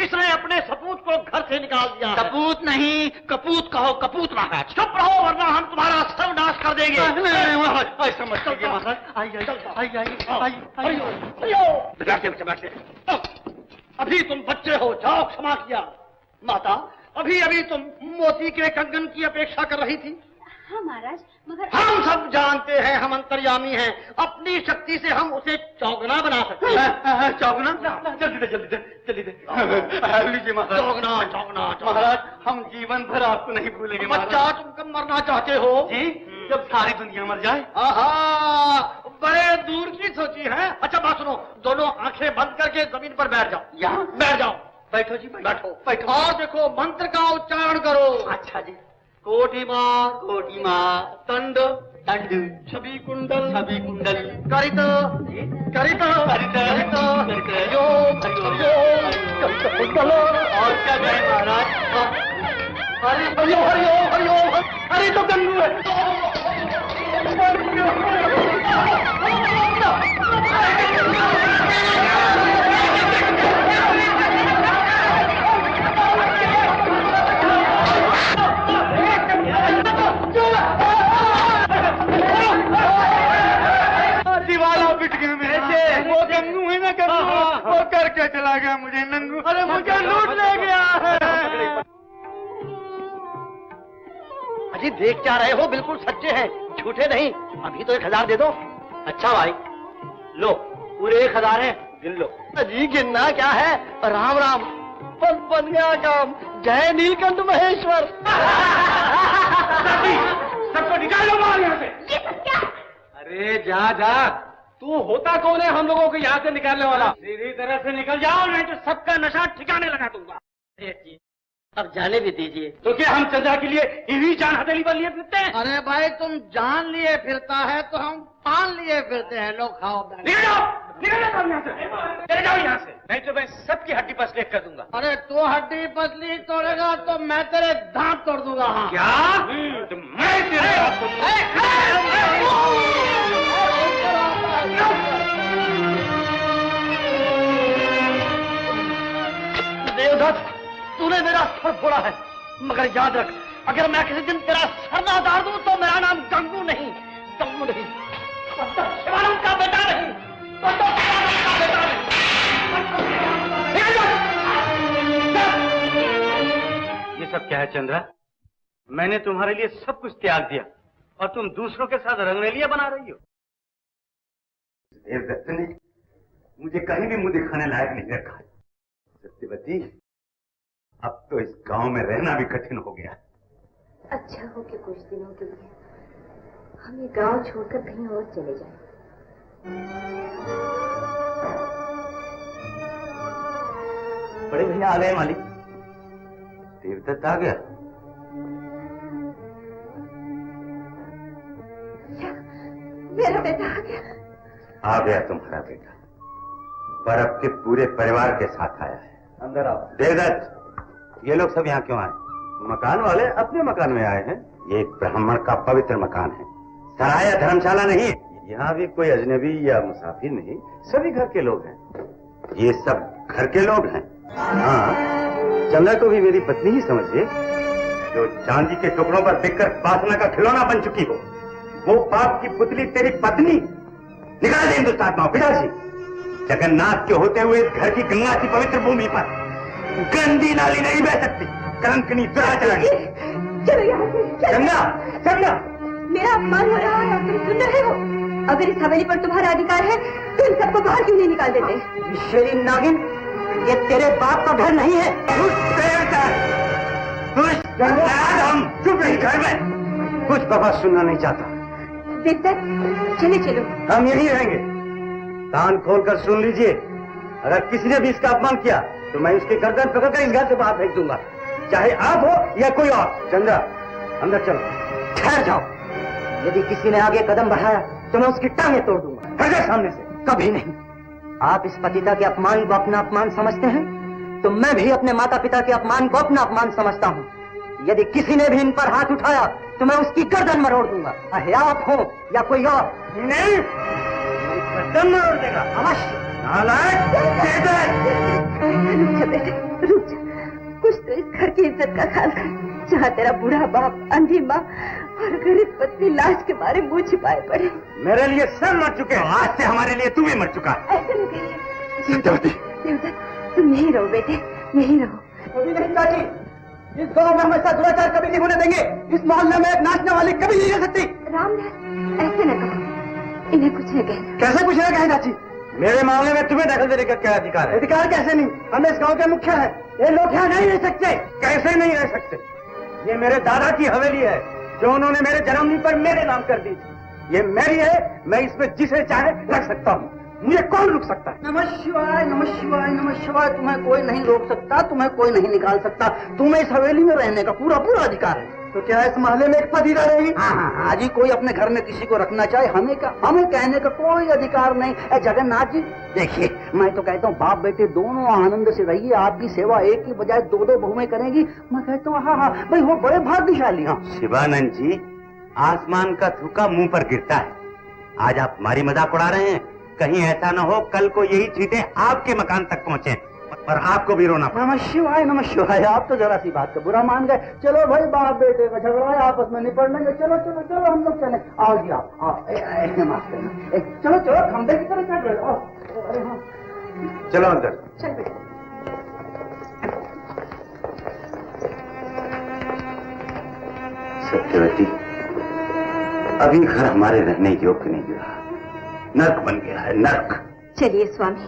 इसने अपने सपूत को घर से निकाल दिया। सपूत नहीं, कपूत कहो, कपूत महाराज। चुप रहो वरना हम तुम्हारा सर्वनाश कर देंगे। ऐसा मत करिए महाराज। बैठे। अभी तुम बच्चे हो, जाओ क्षमा किया। माता, अभी अभी तुम मोती के कंगन की अपेक्षा कर रही थी। हाँ महाराज, मगर हम सब जानते हैं हम अंतर्यामी हैं, अपनी शक्ति से हम उसे चौगना बना सकते हैं। चौगना? जल्दी दे। लीजिए महाराज। चौगना। महाराज, हम जीवन भर आपको नहीं भूलेंगे। बच्चा, तुम कब मरना चाहते हो? जी, जब सारी दुनिया मर जाए। आहा, बड़े दूर की सोची है। अच्छा बात सुनो, दोनों आंखें बंद करके जमीन पर बैठ जाओ। यहाँ बैठ जाओ। बैठो जी, बैठो। और देखो, मंत्र का उच्चारण करो। अच्छा जी। कोटि माँ, दंड, छवि कुंडल, करित, और क्या जाए महाराज? हरिओम। अरे तो गंगू है। वो गंगू है ना, गंगू, वो करके चला गया मुझे नंगू। अरे मुझे लूट ले गया है। अजी देख क्या रहे हो, बिल्कुल सच्चे हैं, झूठे नहीं। अभी तो 1000 दे दो। अच्छा भाई, लो पूरे 1000 हैं, गिन लो। अजी गिनना क्या है, राम राम, बन गया काम। जय नीलकंठ महेश्वर। सबको निकालो बाहर यहाँ से। ये सब क्या? अरे जा, तू होता कौन है हम लोगों को यहाँ से निकालने वाला? सीधी तरह से निकल जाओ, नहीं तो सबका नशा ठिकाने लगा दूंगा। अब जाने भी दीजिए। तो क्या हम चंदा के लिए इन्हीं जान हथेली पर लिए फिरते हैं? अरे भाई, तुम जान लिए फिरता है तो हम पान लिए फिरते हैं। लो खाओ। निकल जाओ यहाँ से, चले जाओ यहाँ से, नहीं तो मैं सबकी हड्डी पसलेख कर दूंगा। अरे तू हड्डी पसली तोड़ेगा तो मैं तेरे दांत तोड़ दूंगा। हाँ। क्या? तो मैं तेरे देवदत्त, तूने मेरा सर फोड़ा है, मगर याद रख, अगर मैं किसी दिन तेरा सर ना उतार दूं तो मेरा नाम गंगू नहीं, शिवानंद का बेटा नहीं, शिवानंद का बेटा नहीं। ये सब क्या है चंद्रा? मैंने तुम्हारे लिए सब कुछ त्याग दिया और तुम दूसरों के साथ रंगरेलिया बना रही हो। देवदत्त ने मुझे कहीं भी मुंह दिखाने लायक नहीं रखा। सत्यवती, अब तो इस गांव में रहना भी कठिन हो गया। अच्छा हो कि कुछ दिनों के लिए हम ये गांव छोड़कर कहीं और चले जाएं। बड़े भैया आ गए मालिक। देवदत्त आ गया? मेरा बेटा आ गया। आ गया तुम्हारा बेटा, पर अब के पूरे परिवार के साथ आया है। अंदर आओ। देवदत्त, ये लोग सब यहाँ क्यों आए? मकान वाले अपने मकान में आए हैं। ये एक ब्राह्मण का पवित्र मकान है, सराय या धर्मशाला नहीं। यहाँ भी कोई अजनबी या मुसाफिर नहीं, सभी घर के लोग हैं। ये सब घर के लोग हैं। हाँ, चंद्रा को भी मेरी पत्नी ही समझिए। जो चांदी के टुकड़ों पर बिककर वासना का खिलौना बन चुकी हो, वो पाप की पुतली तेरी पत्नी। निकाल दे हिंदुस्तान में पिताजी। जगन्नाथ के होते हुए इस घर की गंगा की पवित्र भूमि पर गंदी नाली नहीं बह सकती। कलंकनी दुराचरण। चंद्रा, चंद्रा, मेरा अपमान हो रहा है और तुम सुन रहे हो? अगर इस हवेली पर तुम्हारा अधिकार है तो इन सबको बाहर क्यों नहीं निकाल देते? विश्वेरी नागिन, ये तेरे बाप का घर नहीं है। हम चुप रही घर में कुछ बाबा सुनना नहीं चाहता। देवदत्त, चले चलो। हम यहीं रहेंगे। कान खोलकर सुन लीजिए, अगर किसी ने भी इसका अपमान किया तो मैं उसकी गर्दन पकड़कर इस घर से बाहर फेंक दूंगा, चाहे आप हो या कोई और। चंद्रा, अंदर चलो। ठहर जाओ। यदि किसी ने आगे कदम बढ़ाया तो मैं उसकी टांगें तोड़ दूंगा। हट जा सामने से। कभी नहीं। आप इस पतिता के अपमान को अपना अपमान समझते हैं तो मैं भी अपने माता पिता के अपमान को अपना अपमान समझता हूँ। यदि किसी ने भी इन पर हाथ उठाया तो मैं उसकी गर्दन मरोड़ दूंगा, चाहे आप हो या कोई और। नहीं, गर्दन मरोड़ देगा अवश्य। रुक जा बेटे, रुक जा। कुछ तो इस घर की इज्जत का ख्याल कर, जहाँ तेरा बूढ़ा बाप, अंधी माँ और गरीब पत्नी लाश के मारे मुंह छिपाए पड़े। मेरे लिए सब मर चुके हैं, आज से हमारे लिए तू भी मर चुका। ऐसे नहीं कहिए देवदत्त, तुम यहीं रहो बेटे, यहीं रहो। कभी नहीं चाची, इस गांव में हम ऐसा दुराचार कभी नहीं होने देंगे। इस मोहल्ले में एक नाचने वाली कभी नहीं रह सकती। रामदास, ऐसे न कहो, इन्हें कुछ न कहे। कैसे कुछ न कहे चाची? मेरे मामले में तुम्हें दखल देने का क्या अधिकार है? अधिकार कैसे नहीं? हम इस गांव के मुखिया हैं। ये लोग यहाँ नहीं रह सकते। कैसे नहीं रह सकते? ये मेरे दादा की हवेली है जो उन्होंने मेरे जन्मदिन पर मेरे नाम कर दी थी। ये मेरी है, मैं इसमें जिसे चाहे रख सकता हूँ। मुझे कौन रोक सकता है? नमः शिवाय, नमः शिवाय, नमः शिवाय। तुम्हें कोई नहीं रोक सकता, तुम्हें कोई नहीं निकाल सकता। तुम्हें इस हवेली में रहने का पूरा पूरा अधिकार है। तो क्या इस मोहल्ले में एक पति रहेगी? हाँ, जी कोई अपने घर में किसी को रखना चाहे, हमें कहने का कोई अधिकार नहीं। जगन्नाथ जी देखिए, मैं तो कहता हूँ बाप बेटे दोनों आनंद से रहिए। आपकी सेवा एक की बजाय दो दो बहुएं करेंगी। मैं कहता हूँ हाँ भाई, वो बड़े भाग्यशाली। हाँ शिवानंद जी, आसमान का थूका मुंह पर गिरता है। आज आप हमारी मजाक उड़ा रहे हैं। कहीं ऐसा न हो कल को यही चीटें आपके मकान तक पहुंचे और आपको भी रोना पड़े। नमः शिवाय, नमः शिवाय। आप तो जरा सी बात का बुरा मान गए। चलो भाई, बाप बेटे का झगड़ा है, आपस में निपट लेंगे। चलो चलो चलो, हम लोग चले। आओ जी, आओ। माफ करना। चलो चलो, खंबे की तरह चल रहे। अरे हाँ, चलो अंदर। चल बेटे। सत्यवती, अभी घर हमारे रहने योग्य नहीं रहा, नर्क बन गया है, नर्क। चलिए स्वामी,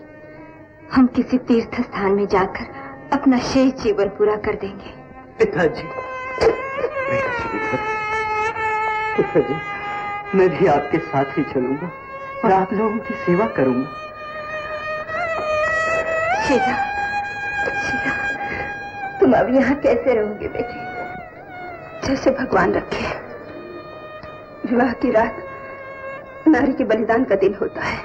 हम किसी तीर्थ स्थान में जाकर अपना शेष जीवन पूरा कर देंगे। पिताजी, पिताजी, मैं भी आपके साथ ही चलूंगा और आप लोगों की सेवा करूंगा। शीला, शीला, तुम अब यहाँ कैसे रहोगे बेटी? जैसे भगवान रखे। विवाह की रात नारी के बलिदान का दिन होता है।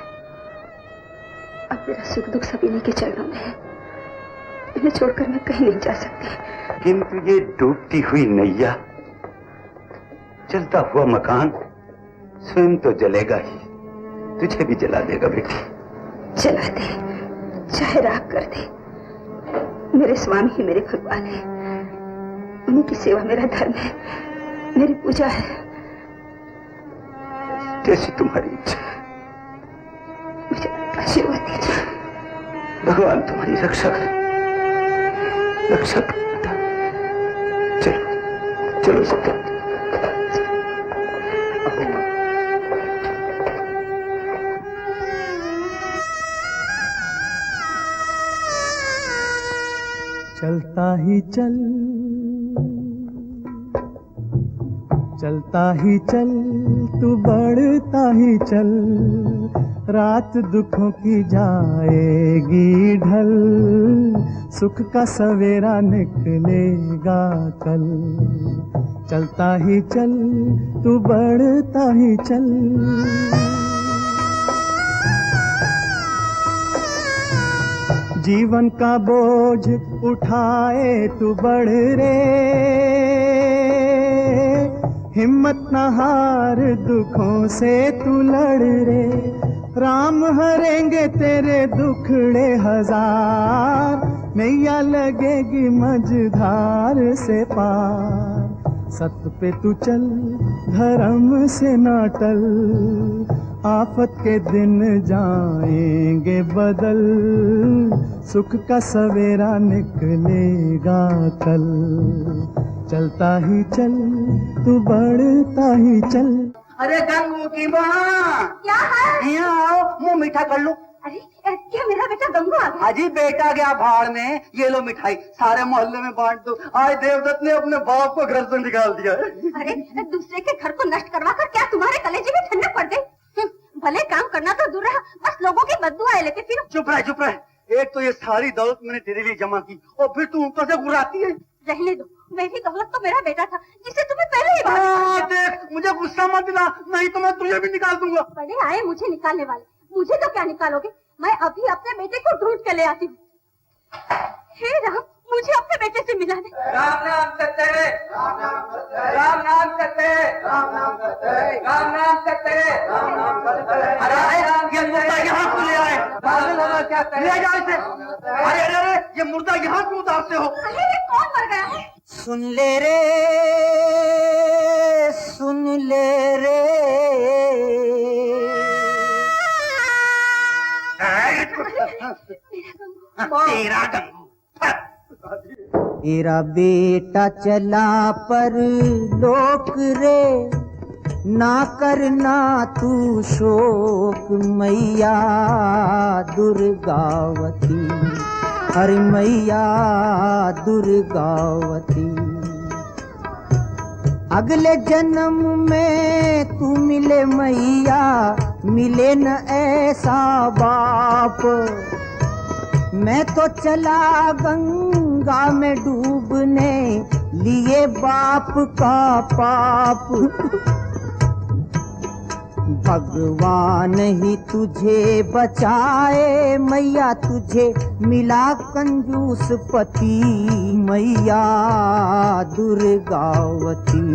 अब मेरा सुख दुख सब इन्हीं के चरणों में है। इन्हें छोड़कर मैं कहीं नहीं जा सकती। किंतु ये डूबती हुई नैया, जलता हुआ मकान स्वयं तो जलेगा ही, तुझे भी जला देगा बेटी। जला दे, चाहे राख कर दे, मेरे स्वामी ही मेरे भगवान है। उन्हीं की सेवा मेरा धर्म है, मेरी पूजा है। जैसी तुम्हारी इच्छा। मुझे आशीर्वाद दीजिए। भगवान तुम्हारी रक्षा करे, रक्षा करे। चलो चलो सत्य। चलता ही चल, चलता ही चल, तू बढ़ता ही चल, रात दुखों की जाएगी ढल, सुख का सवेरा निकलेगा कल। चलता ही चल, तू बढ़ता ही चल। जीवन का बोझ उठाए तू बढ़ रे, हिम्मत न हार, दुखों से तू लड़ रे। राम हरेंगे तेरे दुखड़े हजार, नैया लगेगी मझधार से पार। सत पे तू चल धर्म से ना टल, आफत के दिन जाएंगे बदल, सुख का सवेरा निकलेगा कल। चलता ही चल तू बढ़ता ही चल। अरे गंगू की माँ, क्या है? यहाँ आओ, मुंह मीठा कर लो। अरे क्या मेरा बेटा गंगू आ गया? हाजी बेटा गया भाड़ में, ये लो मिठाई, सारे मोहल्ले में बांट दो। आज देवदत्त ने अपने बाप को घर से निकाल दिया है। अरे दूसरे के घर को नष्ट करवा कर क्या तुम्हारे कलेजे में ठंडक पड़ गई? भले काम करना तो दूर रहा, बस लोगों की बददुआएं लेते फिर। चुप रह चुप रह। एक तो ये सारी दौलत मैंने तेरे लिए जमा की और फिर तू ऊपर से गुर्राती है। रहने दो, मेरी दौलत तो मेरा बेटा था जिसे तुम्हें पहले ही बात। देख मुझे गुस्सा मत दिला, नहीं तो मैं तुझे भी निकाल दूंगा। बड़े आए मुझे निकालने वाले, मुझे तो क्या निकालोगे? मैं अभी अपने बेटे को ढूंढ के ले आती हूँ। हे राम, मुझे अपने बेटे से मिला दे। राम नाम सत्य है, राम नाम सत्य है, राम नाम सत्य है, राम नाम सत्य है, राम नाम सत्य है, राम नाम सत्य है। अरे ये मुर्दा यहाँ क्यों ले आए? ले जाओ इसे। अरे अरे अरे ये मुर्दा यहाँ क्यों उतारते हो? अरे ये कौन मर गया है? सुन ले रे, सुन ले रे, तेरा गंगू। तेरा बेटा चला पर लोक रे, ना करना तू शोक मैया दुर्गावती, हरि मैया दुर्गावती। अगले जन्म में तू मिले मैया, मिले न ऐसा बाप। मैं तो चला गंगा में डूबने, लिए बाप का पाप। भगवान ही तुझे बचाए मैया, तुझे मिला कंजूस पति मैया दुर्गावती,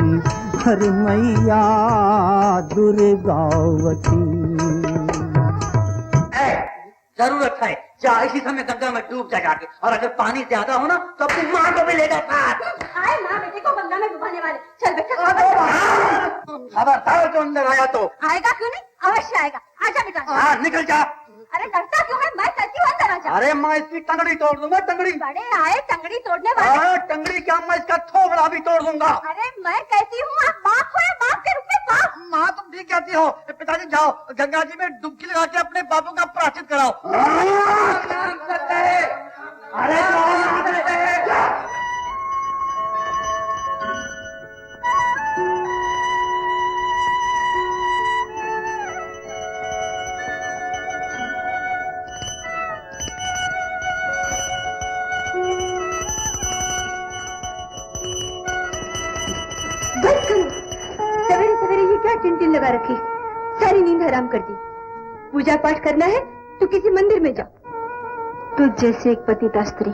हर मैया दुर्गावती। जरूरत है जा इसी समय गंगा में डूब जा जाके, और अगर पानी ज्यादा हो ना तो अपनी माँ को भी ले जा साथ। आए माँ बेटे को गंगा में डुबाने वाले। चल बेटा खबरदार जो अंदर आया तो। आएगा क्यों नहीं? अवश्य आएगा। आजा बेटा। हाँ निकल जा। अरे डरता क्यों है? मैं कहती हूँ अंदर आजा। अरे मैं इसकी टंगड़ी तोड़ दूंगा, टंगड़ी। बड़े आए टंगड़ी तोड़ने वाले। टंगड़ी क्या, मैं इसका थोबड़ा भी तोड़ दूंगा। अरे मैं कहती हूँ आप बाप हो या बाप के रूप में बाप। माँ तुम ठीक कहती हो। पिताजी जाओ गंगा जी में डुबकी लगा के अपने बापों का प्रायश्चित कराओ। अरे सवेरे सवेरे ये क्या टिन लगा रखी? सारी नींद हराम कर दी। पूजा पाठ करना है तो किसी मंदिर में जाओ। तुझ जैसे एक पतिता स्त्री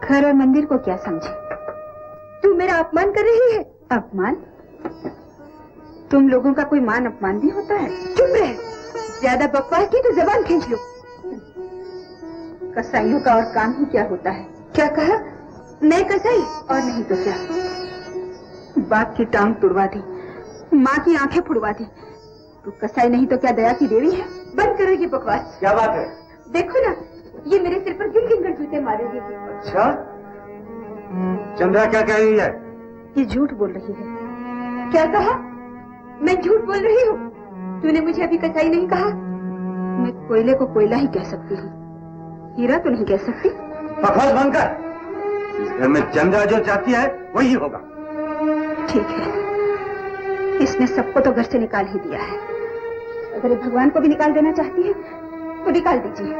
घर और मंदिर को क्या समझे? तू मेरा अपमान कर रही है। अपमान? तुम लोगों का कोई मान अपमान भी होता है? चुप रहे, ज्यादा बकवास की तो जबान खींच लो। कसाईयों का और काम ही क्या होता है? क्या कहा? मैं कसाई? और नहीं तो क्या, बाप की टांग तुड़वा दी, माँ की आंखें फुड़वा दी। तू कसाई नहीं तो क्या दया की देवी है? बंद करो ये बकवास। क्या बात है? देखो ना, ये मेरे सिर पर गिन गिन कर जूते मारेगी। अच्छा चंद्रा क्या कह रही है? ये झूठ बोल रही है। क्या कहा? मैं झूठ बोल रही हूँ? तूने मुझे अभी कसाई नहीं कहा। मैं कोयले को कोयला ही कह सकती हूँ, हीरा तो नहीं कह सकती। बकवास बंद कर। इस घर में चंद्रा जो चाहती है वही होगा। ठीक है, इसने सबको तो घर से निकाल ही दिया है। अगर भगवान को भी निकाल देना चाहती है तो निकाल दीजिए।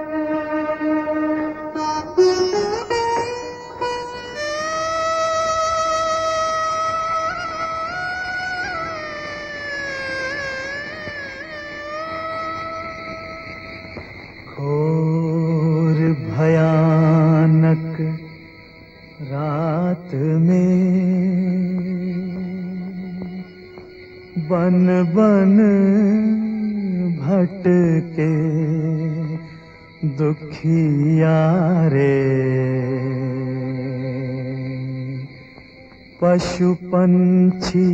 घोर भयानक रात में बन बन भटके दुखिया रे। पशु पंछी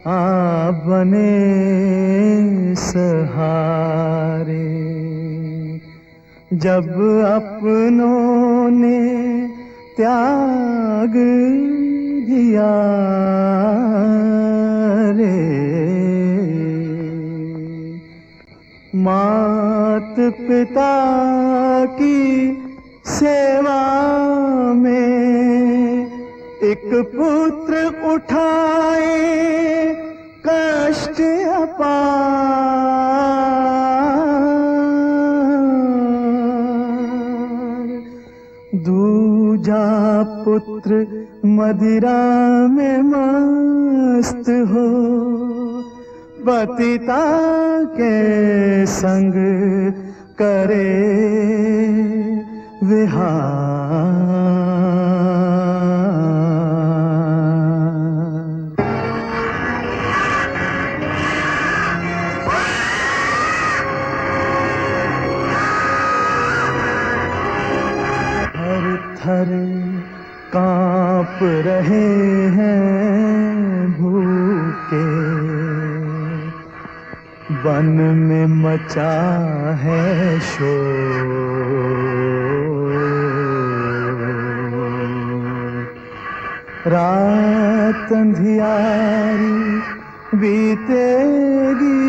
आ बने सहारे, जब अपनों ने त्याग दिया रे। मात पिता की सेवा में एक पुत्र उठाए कष्ट अपार। दूजा पुत्र मदिरा में मस्त हो, पतिता के संग करे विहार। थर कांप रहे हैं भूखे, वन में मचा है शोर। रात अंधियारी बीतेगी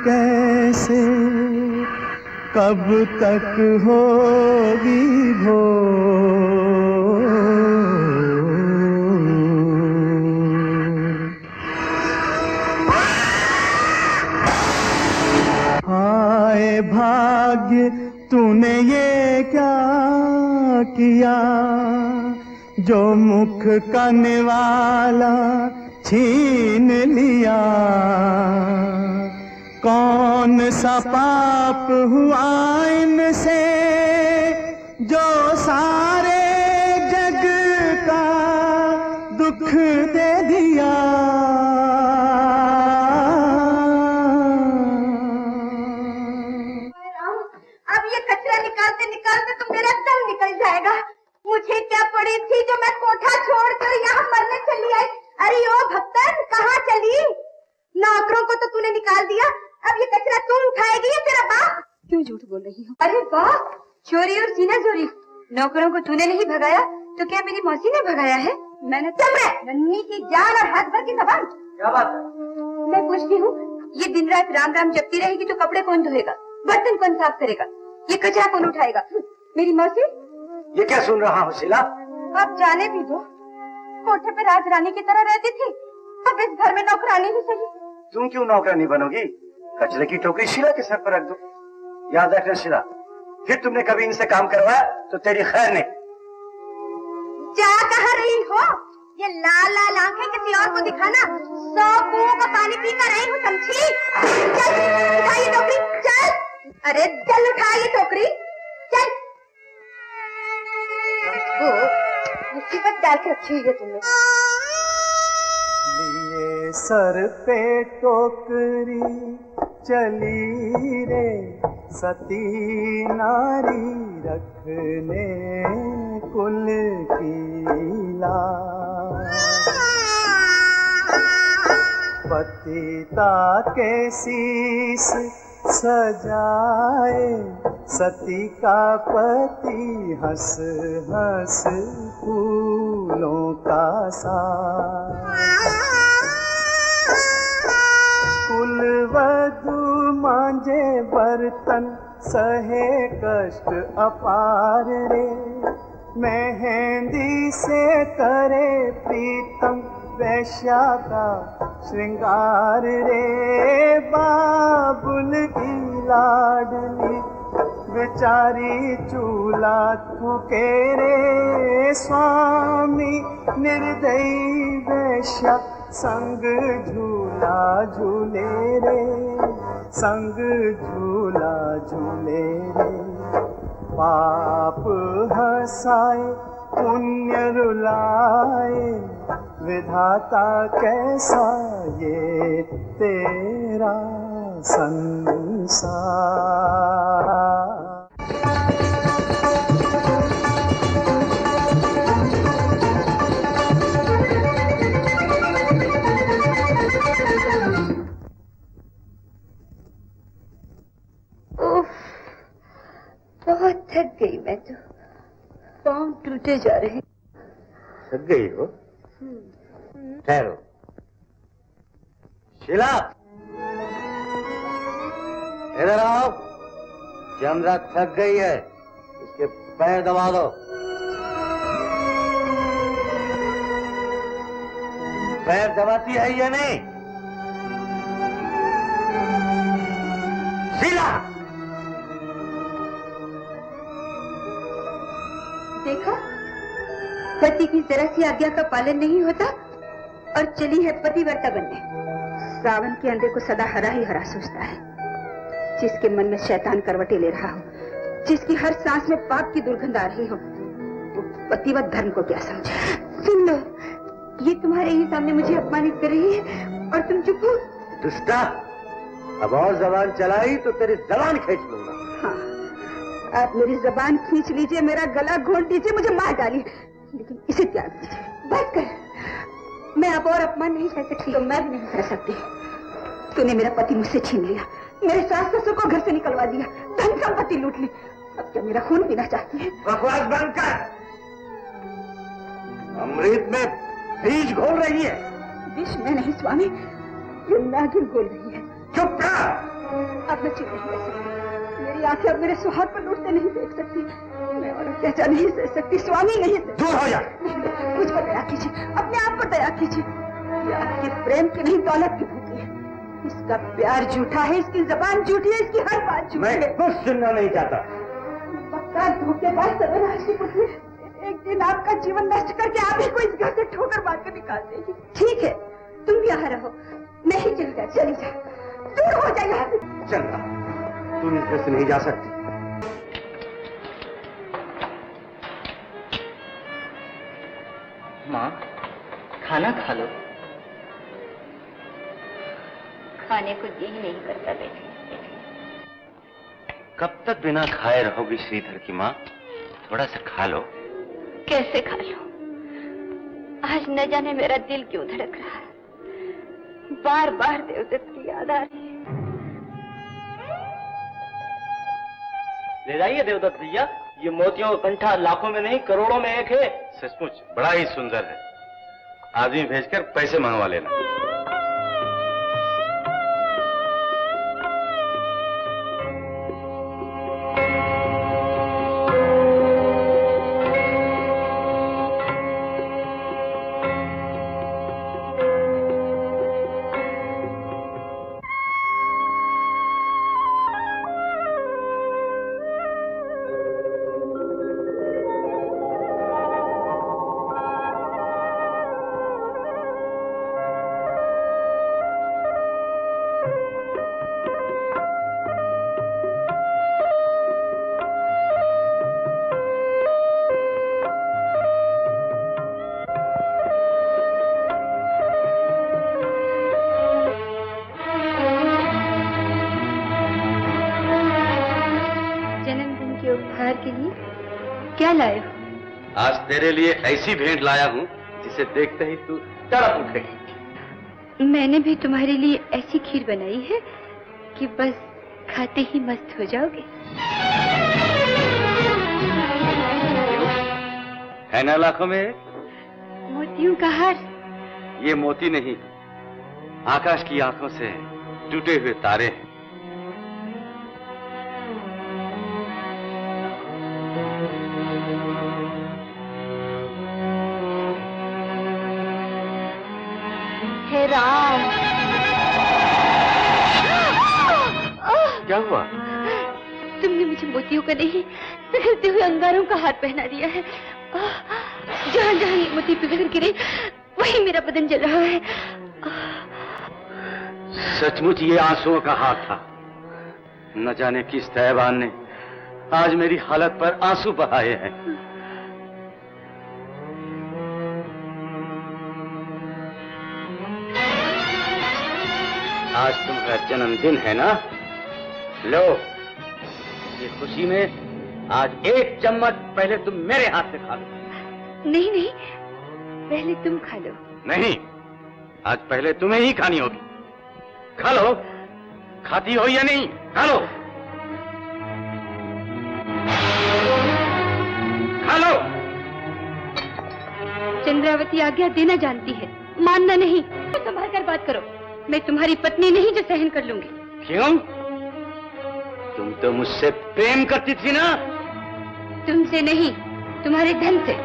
कैसे, कब तक होगी भोर। हाय भाग्य तूने ये क्या किया, जो मुख का निवाला छीन लिया। कौन सा पाप हुआ इनसे, जो सारे जग का दुख दे दिया। अब ये कचरा निकालते निकालते तो मेरा दम निकल जाएगा। मुझे क्या पड़ी थी जो मैं कोठा छोड़कर यहाँ मरने चली आई। अरे ओ भक्तन, कहाँ चली? नौकरों को तो तूने निकाल दिया, अब ये कचरा तू उठाएगी या तेरा बाप? क्यों झूठ बोल रही हो? अरे वाह, चोरी और सीना चोरी। नौकरों को तूने नहीं भगाया तो क्या मेरी मौसी ने भगाया है? मैंने नन्ही की जान और हाथ भर की जबान। क्या बात है? मैं पूछती हूँ, ये दिन रात राम राम जपती रहेगी तो कपड़े कौन धोएगा, बर्तन कौन साफ करेगा, ये कचरा कौन उठाएगा? मेरी मौसी। ये क्या सुन रहा हूँ शीला? अब जाने भी दो। कोठे पे राज रानी की तरह रहती थी, अब इस घर में नौकरानी ही सही। तुम क्यों नौकरानी बनोगी? कचरे की टोकरी शीला के सर पर रख दो। याद रखना शीला, फिर तुमने कभी इनसे काम करवाया तो तेरी खैर नहीं। क्या कह रही हो? ये लाल लाल आंखें किसी और को दिखाना। 100 कुओं का पानी पी कर रही हूँ, समझी? चल उठा ये टोकरी, चल। अरे चल उठा ये टोकरी, चल। मुसीबत डाल के रखी हुई है तुमने। लिए सर पे टोकरी चली रे, सती नारी रखने कुल की लाज। पतिता के शीश सजाए, सती का पति हंस हंस फूलों का साज। कुलवधू मांझे बर्तन सहे कष्ट अपार रे, मेहंदी से करे प्रीतम वैश्या का श्रृंगार रे। बाबुल की लाडली बेचारी चूल्हा फूके रे, स्वामी निर्दयी वैश्या संग झूला झूले रे, संग झूला झूले रे। पाप हंसाए पुण्य रुलाए, विधाता कैसा ये तेरा संसार। बहुत थक गई मैं तो, पाँव टूटे जा रहे हैं। थक गई हो? ठहरो। शीला, इधर आओ। चंद्रा थक गई है, इसके पैर दबा दो। पैर दबाती है या नहीं? शीला! देखा, पति की जरा सी आज्ञा का पालन नहीं होता और चली है पतिव्रता बनने। सावन के अंधे को सदा हरा ही हरा सोचता है। जिसके मन में शैतान करवटे ले रहा हो, जिसकी हर सांस में पाप की दुर्गंध आ रही हो, वो पतिव्रत धर्म को क्या समझे। सुन लो, ये तुम्हारे ही सामने मुझे अपमानित कर रही है और तुम चुप हो। दुष्टा, अब और जबान चलाई तो तेरी जबान खींच लूंगा। हाँ, आप मेरी जबान खींच लीजिए, मेरा गला घोंट दीजिए, मुझे मार डालिए, लेकिन इसे त्याग दीजिए। बस कर, मैं अब और अपमान नहीं सह सकती। तो मैं भी नहीं सह सकती। तूने मेरा पति मुझसे छीन लिया, मेरे सास ससुर को घर से निकलवा दिया, धन संपत्ति लूट ली। अब क्या मेरा खून पीना चाहती है? बकवास बंद कर। अमृत में बीज घोल रही है। विष में नहीं स्वामी, ये नागिन घोल रही है। चुप कर। अब मैं चुप नहीं रह सकती। मेरी आंखें अब मेरे सुहाग पर लूटते नहीं देख सकती। मैं और अत्याचार नहीं सह सकती स्वामी, नहीं सह। दूर हो जा। मुझ पर दया कीजिए, अपने आप पर दया कीजिए। ये आपके प्रेम की नहीं, दौलत की भूखी है। इसका प्यार झूठा है, इसकी जबान झूठी है, इसकी हर बात झूठी है। मैं कुछ सुनना नहीं चाहता। बक्का धोखेबाज सर्वनाशी पुत्री, एक दिन आपका जीवन नष्ट करके आप ही को इस घर से ठोकर मार कर निकाल देगी। ठीक है, तुम भी यहाँ रहो, मैं ही चली जा। दूर हो जाए यहाँ से। चंद्रा, तुम इस घर से नहीं जा सकती। माँ, खाना खा लो। खाने को जी ही नहीं करता बेटे। कब तक बिना खाए रहोगी श्रीधर की माँ? थोड़ा सा खा लो। कैसे खा लो? आज न जाने मेरा दिल क्यों धड़क रहा है। बार बार देवदत्त की याद आ रही है। ले जाइए देवदत्त भैया, ये मोतियों का कंठा लाखों में नहीं करोड़ों में एक है। सचमुच बड़ा ही सुंदर है। आदमी भेजकर पैसे मंगवा लेना। क्या लाए हो? आज तेरे लिए ऐसी भेंट लाया हूँ जिसे देखते ही तू तड़प उठेगी। मैंने भी तुम्हारे लिए ऐसी खीर बनाई है कि बस खाते ही मस्त हो जाओगे। है ना लाखों में? मोतियों का हार। ये मोती नहीं, आकाश की आंखों से टूटे हुए तारे हैं। हे राम, क्या हुआ? तुमने मुझे मोतियों का नहीं, पिघलते हुए अंगारों का हाथ पहना दिया है। जहाँ जहाँ ये मोती पिघल गिरे वही मेरा बदन जल रहा है। सचमुच ये आंसुओं का हाथ था। न जाने किस तैवान ने आज मेरी हालत पर आंसू बहाए हैं। आज तुम्हारा जन्मदिन है ना? लो, ये खुशी में आज एक चम्मच पहले तुम मेरे हाथ से खा लो। नहीं नहीं, पहले तुम खा लो। नहीं, आज पहले तुम्हें ही खानी होगी। खा लो। खाती हो या नहीं? खा लो, खा लो। चंद्रावती आज्ञा देना जानती है, मानना नहीं। संभाल कर बात करो, मैं तुम्हारी पत्नी नहीं जो सहन कर लूंगी। क्यों? तुम तो मुझसे प्रेम करती थी ना? तुमसे नहीं, तुम्हारे धन से।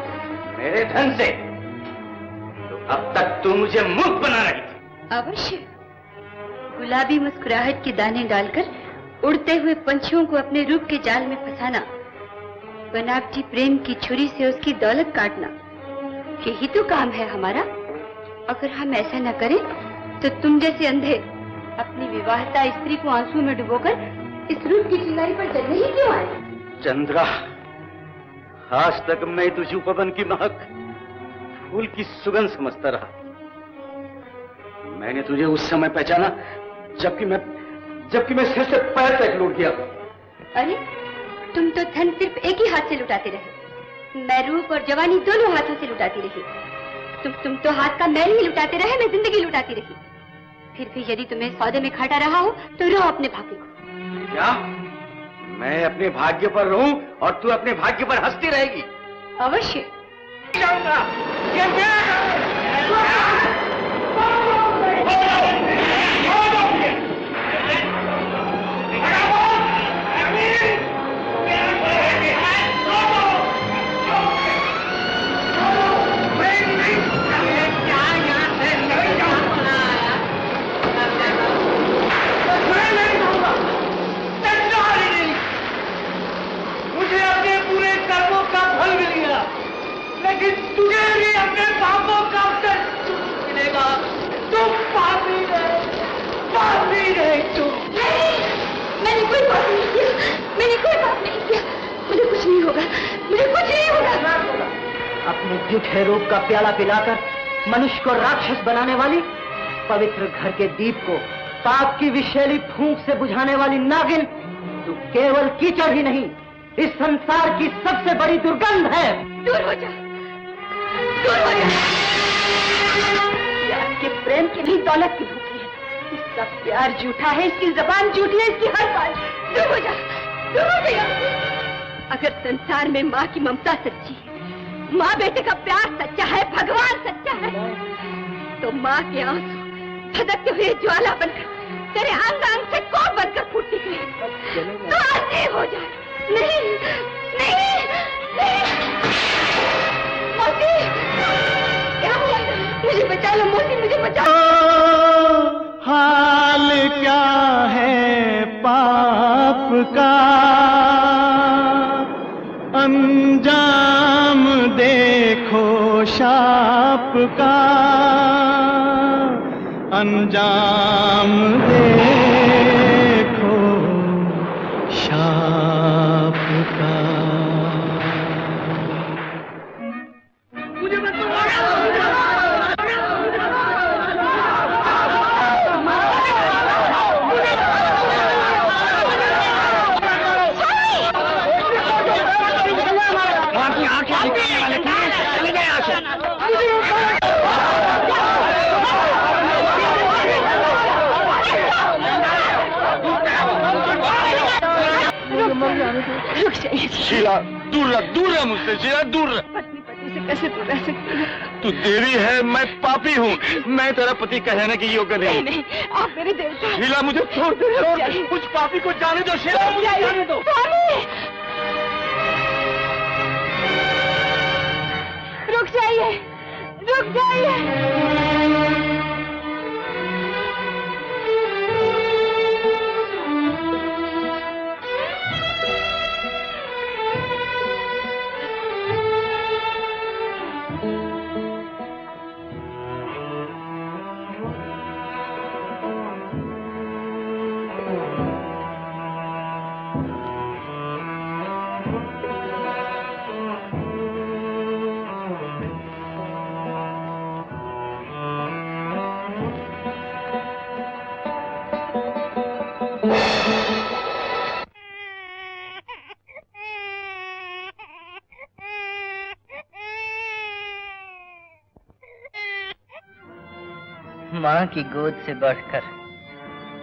मेरे धन से? तो अब तक तू मुझे मूर्ख बना रही थी। अवश्य। गुलाबी मुस्कुराहट के दाने डालकर उड़ते हुए पंछियों को अपने रूप के जाल में फंसाना, बनावटी प्रेम की छुरी से उसकी दौलत काटना, यही तो काम है हमारा। अगर हम ऐसा न करें तो तुम जैसे अंधे अपनी विवाहिता स्त्री को आंसू में डुबोकर इस रूप की चिंगारी पर जलने ही क्यों आए? चंद्रा, आज तक मैं तुझे उपवन की महक, फूल की सुगंध समझता रहा। मैंने तुझे उस समय पहचाना जबकि मैं सिर से पैर तक लूट गया। अरे, तुम तो धन सिर्फ एक ही हाथ से लुटाते रहे, मैं रूप और जवानी दोनों हाथों से लुटाती रही। तुम तो हाथ का मैल ही लुटाते रहे, मैं जिंदगी लुटाती रही। फिर भी यदि तुम्हें सौदे में घाटा रहा हो तो रहो अपने भाग्य को। क्या मैं अपने भाग्य पर रहूं और तू अपने भाग्य पर हंसती रहेगी? अवश्य। लेकिन तुझे भी अपने पापों का दर्द मिलेगा। तू पापी रहे तू। मैंने कोई पाप नहीं किया, मैंने कोई पाप नहीं किया। मुझे कुछ नहीं होगा, मुझे कुछ नहीं होगा। अपने झूठे रूप का प्याला पिलाकर मनुष्य को राक्षस बनाने वाली, पवित्र घर के दीप को पाप की विषैली फूंक से बुझाने वाली नागिन, तू केवल कीचड़ ही नहीं, इस संसार की सबसे बड़ी दुर्गंध है। दूर हो जा, दूर हो जा। प्यार के प्रेम की नहीं, दौलत की भूखी है। इसका प्यार झूठा है, इसकी जबान झूठी है, इसकी हर बात। दूर हो जा, दूर हो जा। अगर संसार में माँ की ममता सच्ची है, माँ बेटे का प्यार सच्चा है, भगवान सच्चा है, तो माँ के आंसू धधकते हुए ज्वाला बनकर तेरे अंग अंग से कोप बनकर फूट निकले। तो आगे हो जा। नहीं, नहीं, नहीं। मोती, क्या हुआ? मुझे बचा लो मोती, मुझे बचा लो। हाल क्या है पाप का, अंजाम देखो शाप का, अंजाम देखो शाप का। शीला, दूर रह मुझसे। शीला, दूर रह। पत्नी से कैसे दूर रह सकती है? तू देवी है, मैं पापी हूँ। मैं तेरा पति कहने की योग्य नहीं। नहीं, आप मेरे देवता। शीला, मुझे छोड़ दे। कुछ पापी को जाने दो। शीला, मुझे जाने दो। रुक जाइए, रुक जाइए। माँ की गोद से बढ़कर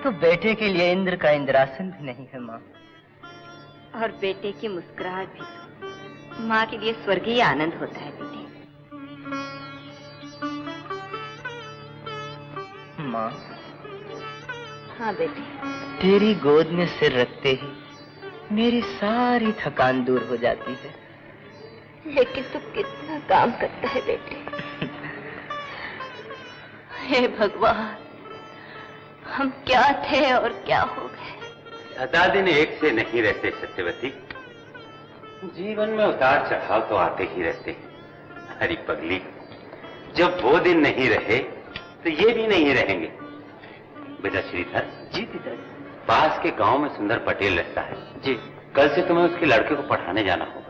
तो बेटे के लिए इंद्र का इंद्रासन भी नहीं है माँ। और बेटे की मुस्कुराहट भी तो माँ के लिए स्वर्गीय आनंद होता है बेटे। माँ। हाँ बेटे। तेरी गोद में सिर रखते ही मेरी सारी थकान दूर हो जाती है। लेकिन तू कितना काम करता है बेटे। हे भगवान, हम क्या थे और क्या हो गए। सदा दिन एक से नहीं रहते सत्यवती। जीवन में उतार चढ़ाव तो आते ही रहते हैं। हरी पगली, जब वो दिन नहीं रहे तो ये भी नहीं रहेंगे। बेटा श्रीधर। जी पिताजी। पास के गांव में सुंदर पटेल रहता है। जी। कल से तुम्हें उसके लड़के को पढ़ाने जाना होगा।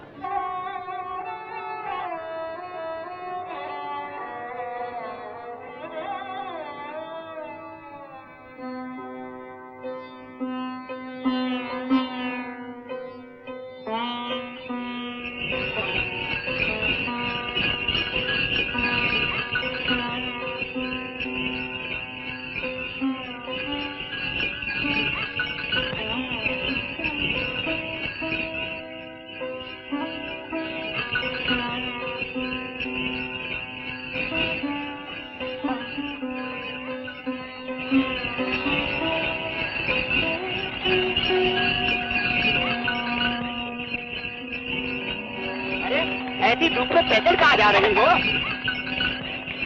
ऐसी धूप में पैदल कहाँ जा रही हो?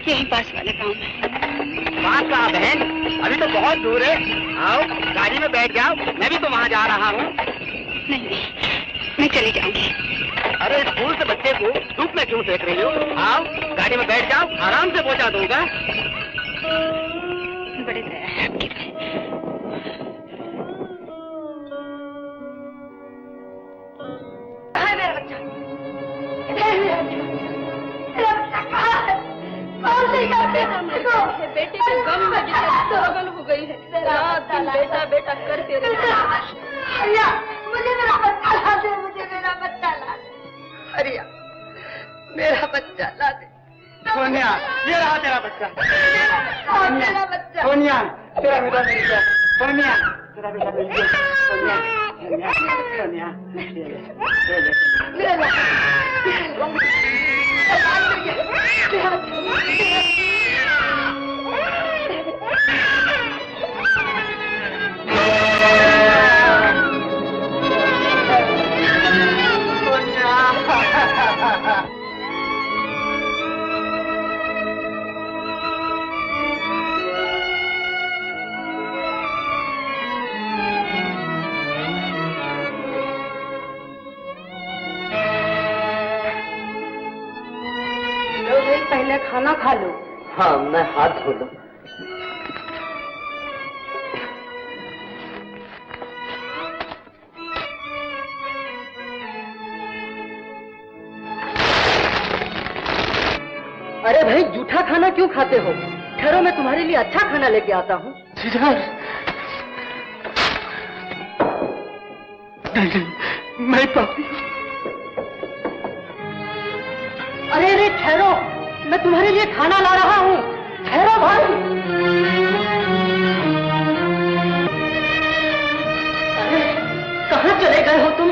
यही पास वाले गांव में। पास कहाँ बहन? अभी तो बहुत दूर है। आओ गाड़ी में बैठ जाओ, मैं भी तो वहाँ जा रहा हूँ। नहीं, मैं चली जाऊंगी। अरे स्कूल से बच्चे को धूप में क्यों सेक रही हो? आओ गाड़ी में बैठ जाओ, आराम से पहुँचा दूंगा। बड़ी दया है आपकी। मेरा बच्चा, बेटे के गम में पागल हो गई है। रात दिन बेटा बेटा करते रहे। मुझे मेरा बच्चा ला दे, मुझे मेरा बच्चा ला दे। हरिया, मेरा बच्चा ला दे। सोनिया, ये रहा तेरा बच्चा। मेरा बच्चा। सोनिया, तेरा बेटा मिल गया। सोनिया, तेरा बेटा मिल गया। सोनिया, सोनिया, पहले खाना खा लो। हाँ, मैं हाथ धो लूं। अरे भाई, जूठा खाना क्यों खाते हो? ठहरो, मैं तुम्हारे लिए अच्छा खाना लेके आता हूँ। मैं पापी। अरे अरे ठहरो, मैं तुम्हारे लिए खाना ला रहा हूँ। ठहरो भाई। अरे कहाँ चले गए हो तुम?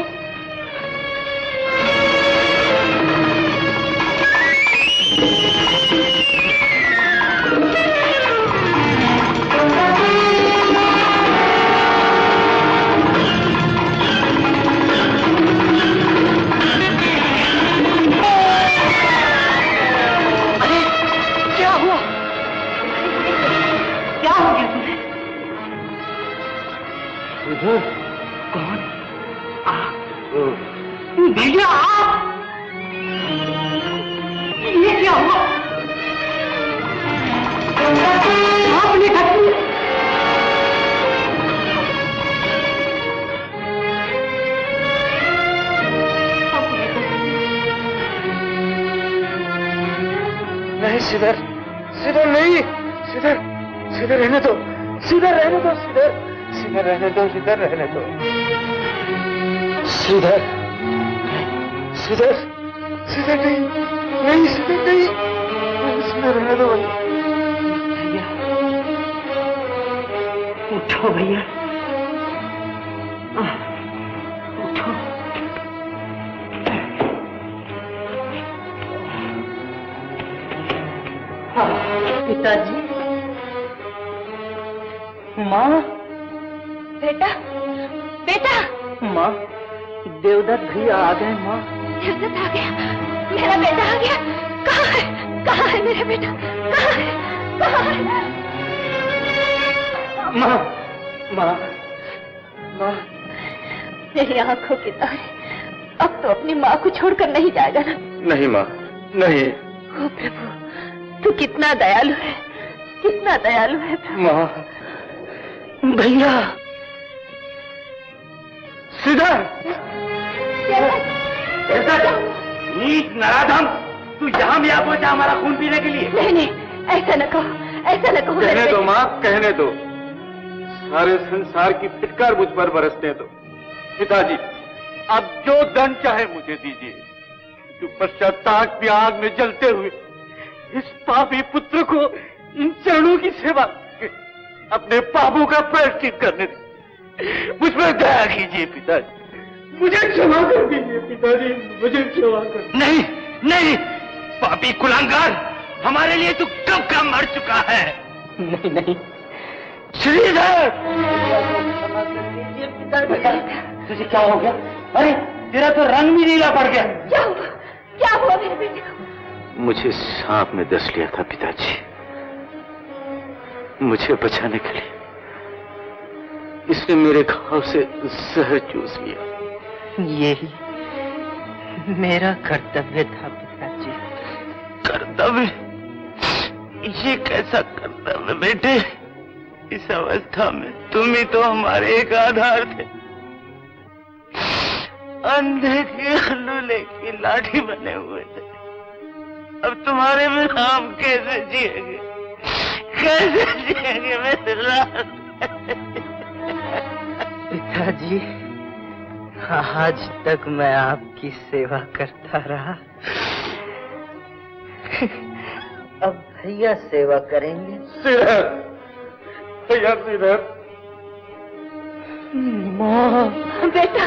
कौन? भैया आप! ये क्या हुआ? आपने घटनी नहीं, सीधर नहीं, सीधर रहने दो, सीधर रहने दो, सीधर रहने दो, सीधर रहने दो, सीधर नहीं, सीधर रहने दो भैया। उठो भैया, उठो। पिताजी, माँ। बेटा, बेटा। माँ, देवदत्त भैया आ गए। माँ, देवदत्त आ गया, मेरा बेटा आ गया। कहाँ है, कहाँ है मेरा बेटा, कहाँ है, कहाँ है? माँ, माँ, माँ। मेरी आंखों की तारे, अब तो अपनी माँ को छोड़कर नहीं जाएगा ना? नहीं माँ, नहीं। ओ प्रभु, तू कितना दयालु है, कितना दयालु है प्रभु। माँ। भैया, सिद्धार्थ, नीच नराधम, तू यहाँ भी आ पहुंचा हमारा खून पीने के लिए? नहीं नहीं, ऐसा न कहो, ऐसा न कहो। कहने दो माँ, कहने दो। सारे संसार की फिटकार मुझ पर बरसने दो। पिताजी, अब जो दंड चाहे मुझे दीजिए, जो पश्चाताप की आग में जलते हुए इस पापी पुत्र को इन चरणों की सेवा अपने पापों का प्रायश्चित करने दे। मुझ पर दया कीजिए पिताजी, मुझे क्षमा कर दीजिए पिताजी, मुझे क्षमा कर। नहीं नहीं, पापी कुलांगार, हमारे लिए तू कब का मर चुका है। नहीं नहीं, श्रीधर, तुझे क्या हो गया? अरे तेरा तो रंग भी नीला पड़ गया। क्या हुआ, क्या हुआ मेरे बेटे को? मुझे सांप ने डस लिया था पिताजी, मुझे बचाने के लिए इसने मेरे घाव से जहर चूस लिया। यही मेरा कर्तव्य था पिताजी। कर्तव्य? ये कैसा कर्तव्य बेटे? इस अवस्था में तुम ही तो हमारे एक आधार थे। अंधे के लूले की लाठी बने हुए थे। अब तुम्हारे में हम कैसे जिएंगे, कैसे जिएंगे मेरे लाल? पिताजी, आज तक मैं आपकी सेवा करता रहा, अब भैया सेवा करेंगे। भैया श्रीधर। माँ। बेटा,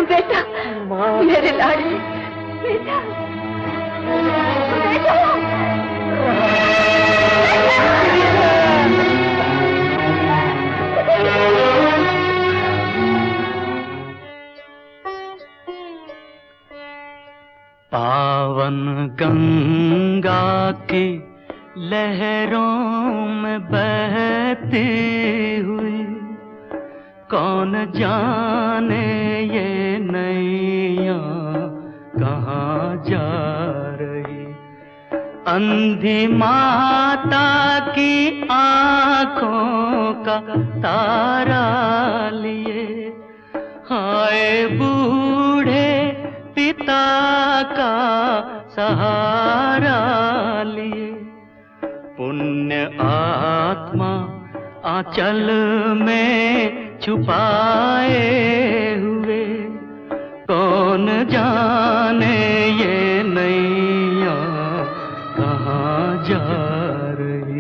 बेटा, माँ। मेरे लाडले बेटा, बेटा। पावन गंगा की लहरों में बहती हुई, कौन जाने ये नैया कहाँ जा रही। अंधी माता की आंखों का तारा लिए, हाय बूढ़े पिता का सहारा लिए। पुण्य आत्मा आंचल में छुपाए हुए, कौन जाने ये नैया कहाँ जा रही।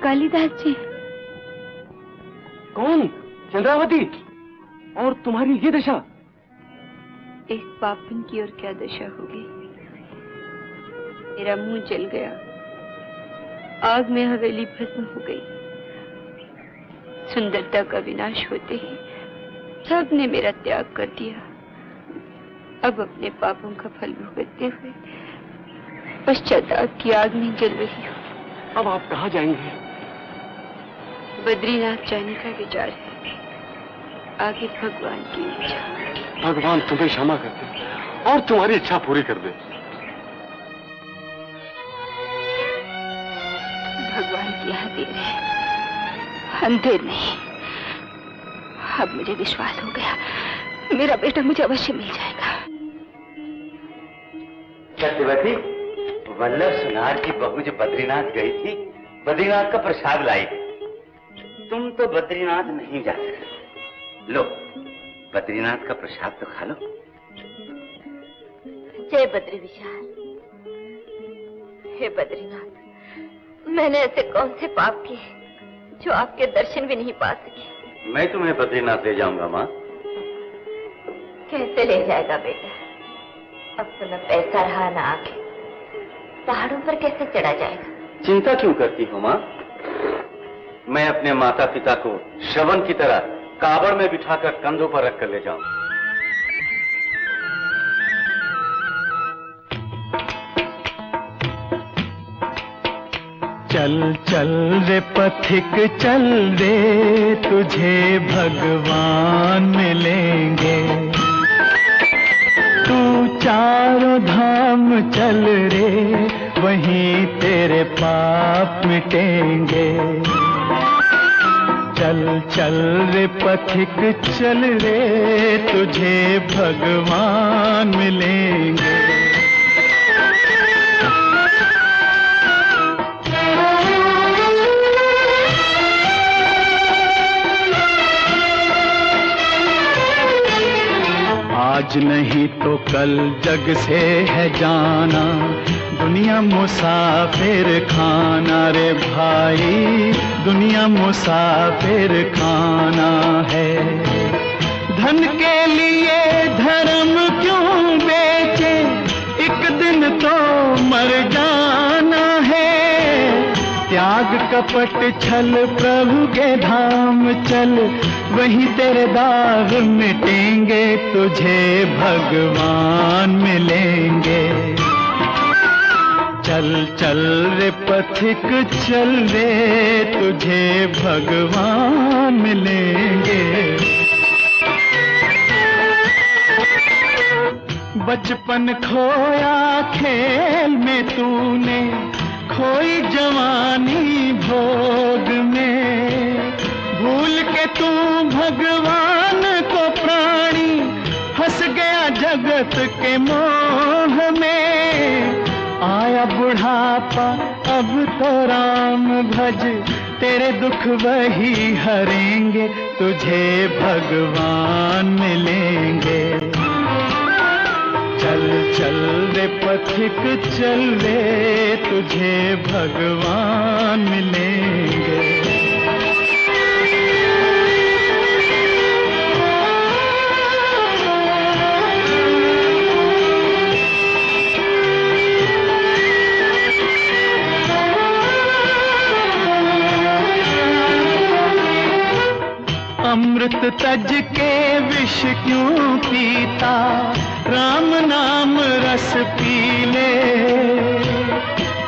कालिदास जी। कौन? चंद्रावती? और तुम्हारी ये दशा? एक पापन की और क्या दशा होगी। मेरा मुंह जल गया, आग में हवेली भस्म हो गई। सुंदरता का विनाश होते ही सबने मेरा त्याग कर दिया। अब अपने पापों का फल भुगतते हुए पश्चाताप की आग में जल रही हूँ। अब आप कहाँ जाएंगे? बद्रीनाथ जाने का विचार है, आगे भगवान की इच्छा। भगवान तुम्हें क्षमा कर दे और तुम्हारी इच्छा पूरी कर दे। भगवान की यहाँ देर है, अंधेर नहीं। अब मुझे विश्वास हो गया, मेरा बेटा मुझे अवश्य मिल जाएगा। सत्यवती, वल्लभ सुनार की बहू जो बद्रीनाथ गई थी, बद्रीनाथ का प्रसाद लाई। तुम तो बद्रीनाथ नहीं जा सकते। लो, बद्रीनाथ का प्रसाद तो खा लो। जय बद्री विशाल। हे बद्रीनाथ, मैंने ऐसे कौन से पाप किए जो आपके दर्शन भी नहीं पा सके। मैं तुम्हें बद्रीनाथ ले जाऊंगा माँ। कैसे ले जाएगा बेटा? अब तो न पैसा रहा न आगे, पहाड़ों पर कैसे चढ़ा जाएगा? चिंता क्यों करती हो माँ? मैं अपने माता पिता को श्रवण की तरह कावड़ में बिठाकर कंधों पर रखकर ले जाऊंगा। चल चल रे पथिक चल रे, तुझे भगवान मिलेंगे। तू चारों धाम चल रे, वहीं तेरे पाप मिटेंगे। चल चल रे पथिक चल रे, तुझे भगवान मिलेंगे। आज नहीं तो कल जग से है जाना, दुनिया मुसाफिर खाना रे भाई, दुनिया मुसाफिर खाना है। धन के लिए धर्म क्यों बेचे, एक दिन तो मर जाना है। त्याग कपट छल प्रभु के धाम चल, वहीं तेरे दाग मिटेंगे, तुझे भगवान मिलेंगे। चल चल रे पथिक चल रे, तुझे भगवान मिलेंगे। बचपन खोया खेल में तूने, खोई जवानी भोग में। भूल के तू भगवान को प्राणी, फंस गया जगत के मोह में। आया बुढ़ापा अब तो राम भज, तेरे दुख वही हरेंगे, तुझे भगवान मिलेंगे। चल चल रे पथिक चल रे, तुझे भगवान मिलेंगे। अमृत तज के विष क्यों पीता, राम नाम रस पी ले।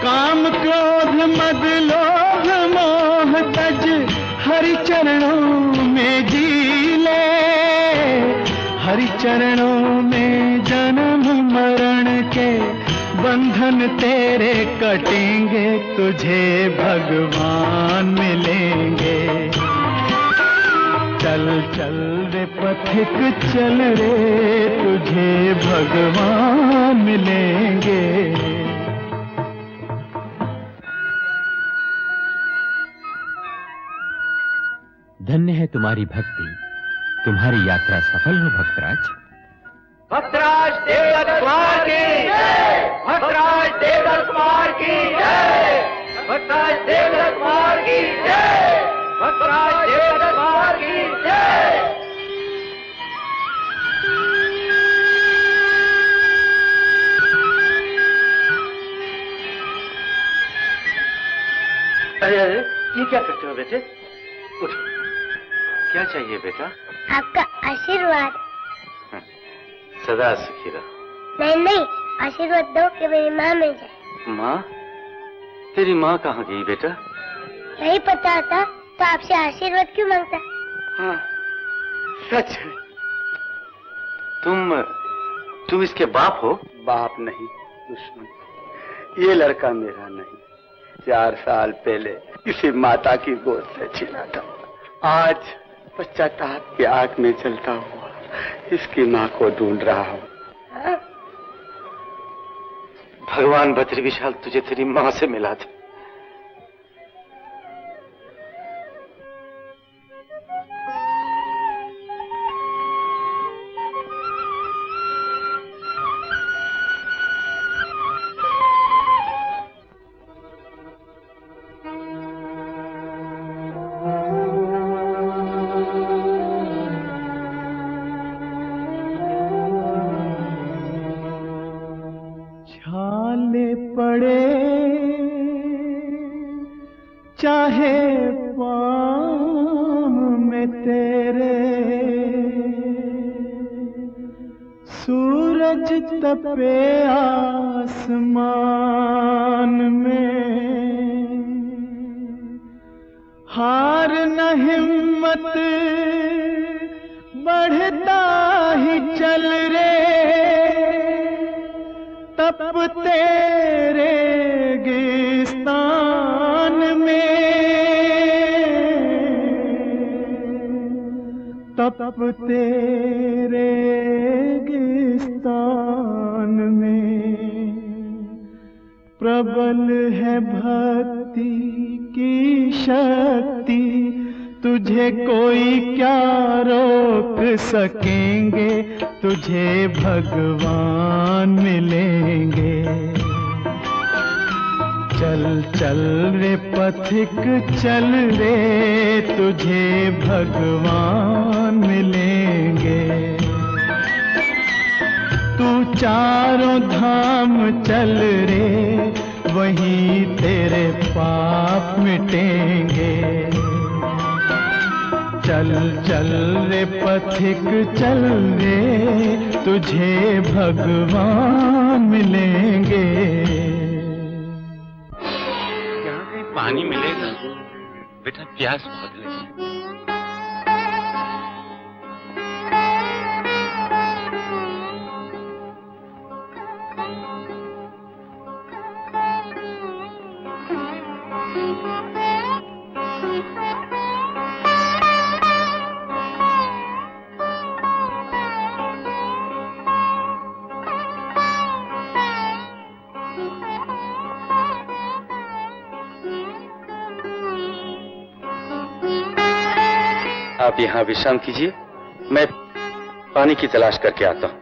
काम क्रोध मद लोभ मोह तज, हरि चरणों में जी ले। हरि चरणों में जन्म मरण के बंधन तेरे कटेंगे, तुझे भगवान मिलेंगे। चल चल रे पथिक चल रे, तुझे भगवान मिलेंगे। धन्य है तुम्हारी भक्ति, तुम्हारी यात्रा सफल हो भक्तराज। भक्तराज देवदत्त कुमार की जय, भक्तराज देवदत्त कुमार की जय, भक्तराज देवदत्त कुमार की जय, भक्तराज देवदत्त कुमार की जय। अरे अरे, ये क्या करते हो बेटे? उठो। क्या चाहिए बेटा? आपका आशीर्वाद। सदा सुखी रहो। नहीं नहीं, आशीर्वाद दो कि मेरी माँ मिल जाए। माँ? तेरी माँ कहाँ गई बेटा? नहीं पता था तो आपसे आशीर्वाद क्यों मांगता? हाँ, सच है। तुम इसके बाप हो? बाप नहीं, दुश्मन। ये लड़का मेरा नहीं, 4 साल पहले किसी माता की गोद से छिना था। आज पश्चाताप की आग में जलता हुआ इसकी माँ को ढूंढ रहा हूँ। भगवान बद्री विशाल तुझे तेरी मां से मिला दे। चाहे पाँव में तेरे सूरज तपे आसमान में, हार न हिम्मत बढ़ता ही चल रे, तप तेरे गिस्तान में, तप तेरे गिस्तान में। प्रबल है भक्ति की शक्ति, तुझे कोई क्या रोक सकेंगे, तुझे भगवान मिलेंगे। चल चल रे पथिक चल रे, तुझे भगवान मिलेंगे। तू चारों धाम चल रे, वहीं तेरे पाप मिटेंगे। चल चल रे पथिक चल रे, तुझे भगवान मिलेंगे। यहाँ कहीं पानी मिलेगा? बेटा प्यास बहुत लगी। आप यहाँ विश्राम कीजिए, मैं पानी की तलाश करके आता हूँ।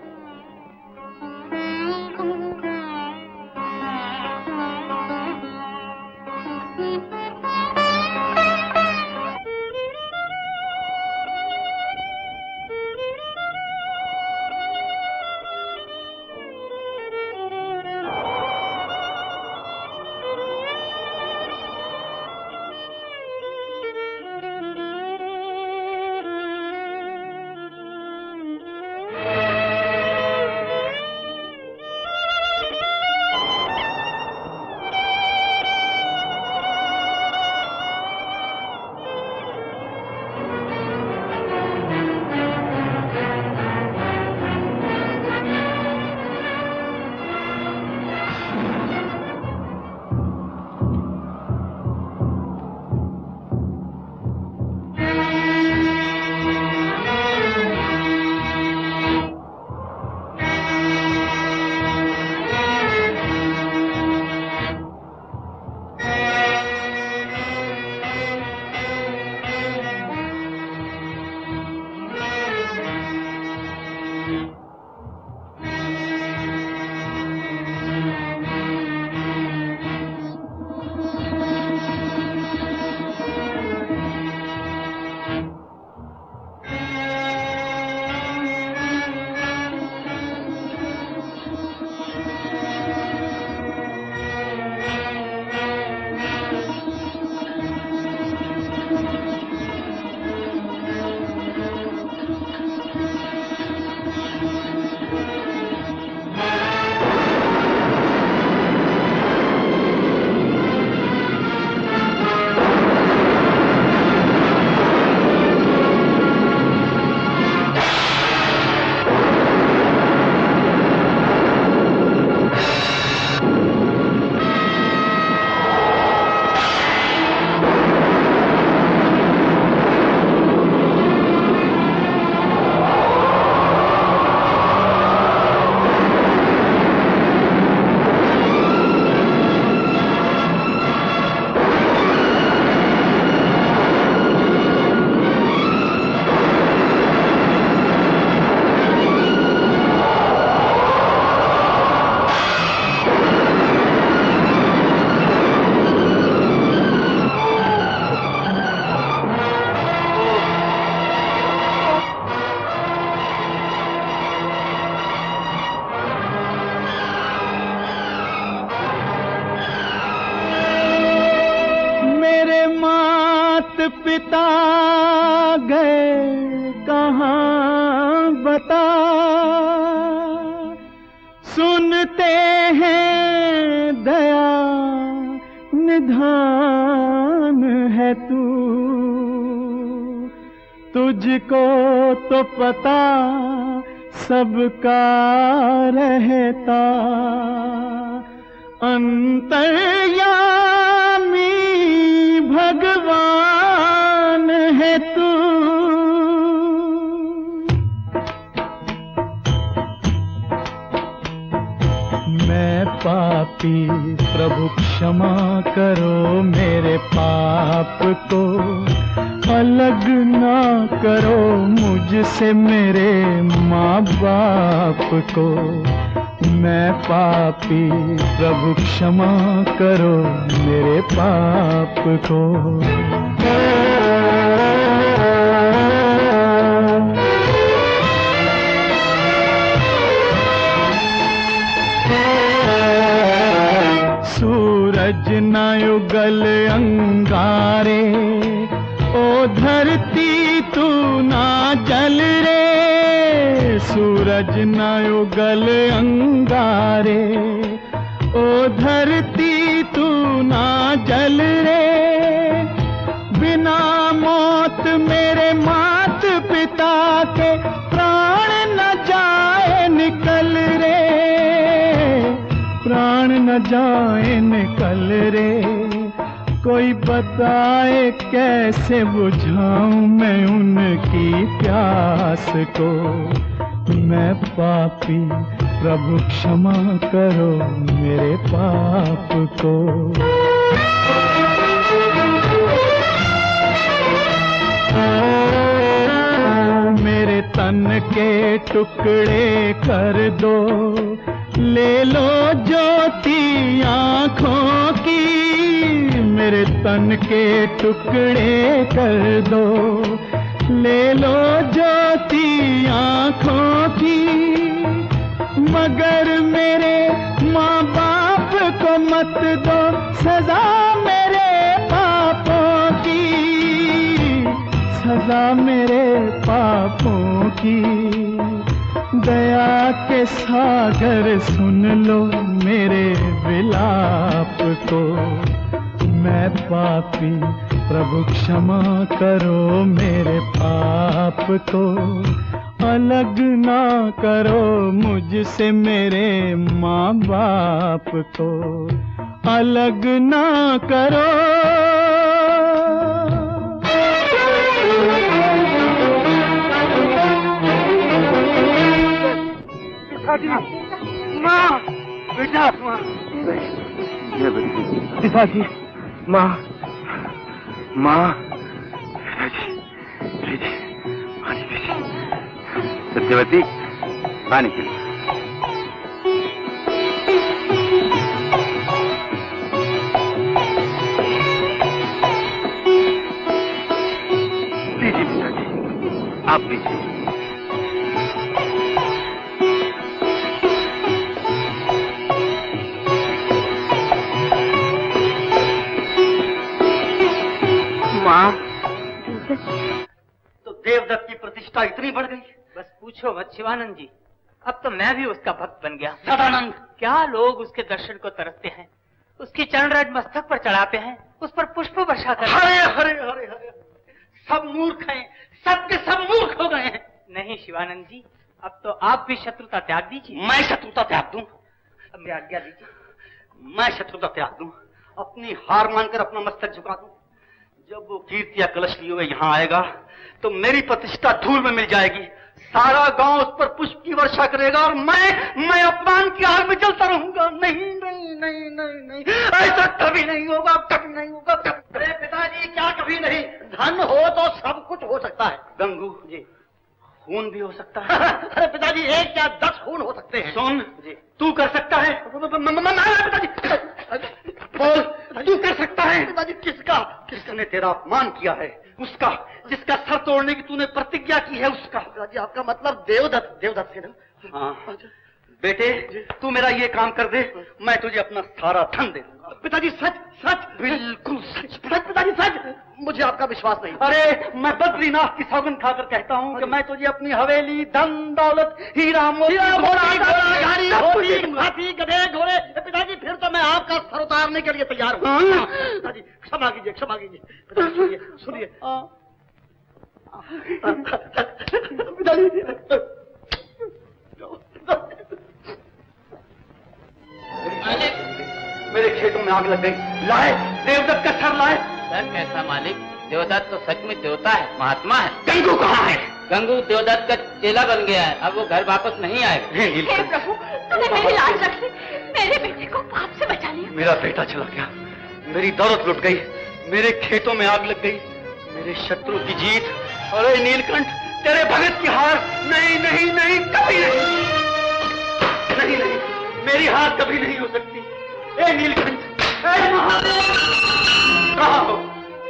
पिता गए कहाँ बता, सुनते हैं दया निधान है तू, तुझको तो पता सबका रहता, अंतर्यामी भगवान है तू। मैं पापी प्रभु क्षमा करो मेरे पाप को, अलग ना करो मुझसे मेरे माँ बाप को। मैं पापी प्रभु क्षमा करो मेरे पाप को। सूरज न युगल अंगारे, ओ धरती तू ना जल रे। सूरज न युगल अंगारे, ओ धरती तू ना जल रे। बिना मौत मेरे मात पिता के प्राण न जाए निकल रे, प्राण न जाए निकल रे। कोई बताए कैसे बुझाऊं मैं उनकी प्यास को। मैं पापी प्रभु क्षमा करो मेरे पाप को। मेरे तन के टुकड़े कर दो, ले लो ज्योति आँखों की। मेरे तन के टुकड़े कर दो, ले लो ज्योति आँखों की। मगर मेरे माँ बाप को मत दो सजा मेरे पापों की, सजा मेरे पापों की। दया के सागर सुन लो मेरे विलाप को। मैं पापी प्रभु क्षमा करो मेरे पाप को। अलग ना करो मुझसे मेरे माँ बाप को, अलग ना करो। माँ, बेटा, पिताजी, माँ, माँ, सत्यवती, पानी पी। लीजिए पिताजी, आप लीजिए। माँ, तो देवदत्त की प्रतिष्ठा इतनी बढ़ गई। बस पूछो मत शिवानंद जी, अब तो मैं भी उसका भक्त बन गया। सदानंद, क्या लोग उसके दर्शन को तरसते हैं, उसकी चरण रज मस्तक पर चढ़ाते हैं, उस पर पुष्प वर्षा करते हैं। हरे हरे हरे हरे, सब मूर्ख हैं, सब के सब मूर्ख हो गए हैं। नहीं शिवानंद जी, अब तो आप भी शत्रुता त्याग दीजिए। मैं शत्रुता त्याग दूं? अब मैं आज्ञा दीजिए, मैं शत्रुता त्याग दूं, अपनी हार मानकर अपना मस्तक झुका दूं। जब वो कीर्ति या कलश लिए हुए यहाँ आएगा तो मेरी प्रतिष्ठा धूल में मिल जाएगी। सारा गांव उस पर पुष्प की वर्षा करेगा और मैं अपमान की आग में जलता रहूंगा। नहीं नहीं नहीं नहीं नहीं, ऐसा कभी नहीं होगा, कभी नहीं होगा, कभी। अरे पिताजी, क्या कभी नहीं? धन हो तो सब कुछ हो सकता है। गंगू जी, खून भी हो सकता है। अरे पिताजी, 1 या 10 खून हो सकते हैं। सुन जी, तू कर सकता है? पिताजी बोल, तू कर सकता है? पिताजी, किसका? किसने तेरा अपमान किया है? उसका, जिसका सर तोड़ने की तूने प्रतिज्ञा की है, उसका। पिताजी, आपका मतलब देवदत्त? देवदत्त से ना? हाँ, बेटे तू मेरा ये काम कर दे, मैं तुझे अपना सारा धन दे दूंगा। पिताजी सच सच, बिल्कुल सच पिताजी सच, मुझे आपका विश्वास नहीं। अरे मैं बद्रीनाथ की सौगंध खाकर कहता हूँ कि मैं तुझे अपनी हवेली, धन दौलत, हीरा मोती, हाथी, गधे, घोड़े, पिताजी फिर तो मैं आपका सर उतारने के लिए तैयार हूँ। पिताजी क्षमा कीजिए, क्षमा कीजिए। पिताजी सुनिए सुनिए, पिताजी मेरे खेतों में आग लग गई। लाए देवदत्त का सर लाए। सर कैसा मालिक? देवदत्त तो सच में देवता है, महात्मा है। गंगू कहाँ है? गंगू देवदत्त का चेला बन गया है, अब वो घर वापस नहीं आएगा। हे प्रभु, तूने मेरी लाज रख ली, मेरे बेटे को पाप से बचा लिया। मेरा बेटा चला गया, मेरी दौलत लुट गई, मेरे खेतों में आग लग गई, मेरे शत्रु की जीत। अरे नीलकंठ, तेरे भगत की हार। नहीं नहीं नहीं, कभी नहीं, नहीं नहीं, मेरी हार कभी नहीं हो सकती। ए नीलकंठ, ए महादेव,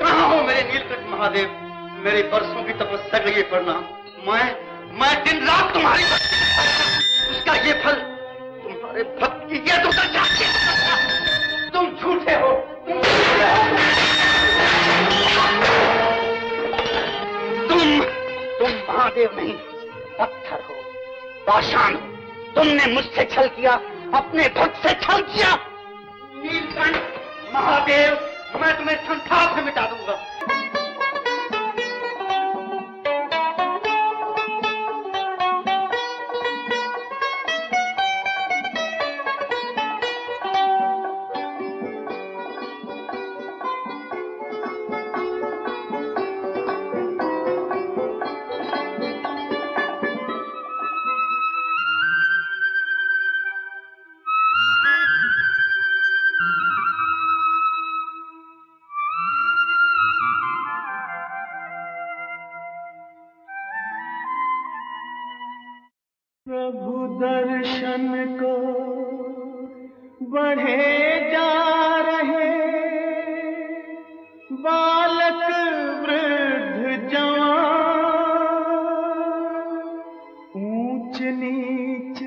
कहाँ हो मेरे नीलकंठ महादेव? मेरे बरसों की तपस्या का ये परिणाम, मैं दिन रात तुम्हारी, उसका ये फल, तुम्हारे भक्त की ये दुर्दशा। तुम झूठे हो, तुम महादेव नहीं, पत्थर हो, पाषाण हो। तुमने मुझसे छल किया, अपने भक्त से छल किया। नीलकंठ महादेव, मैं तुम्हें संसार से मिटा दूंगा। प्रभु दर्शन को बढ़े जा रहे, बालक वृद्ध जवान, ऊंच नीच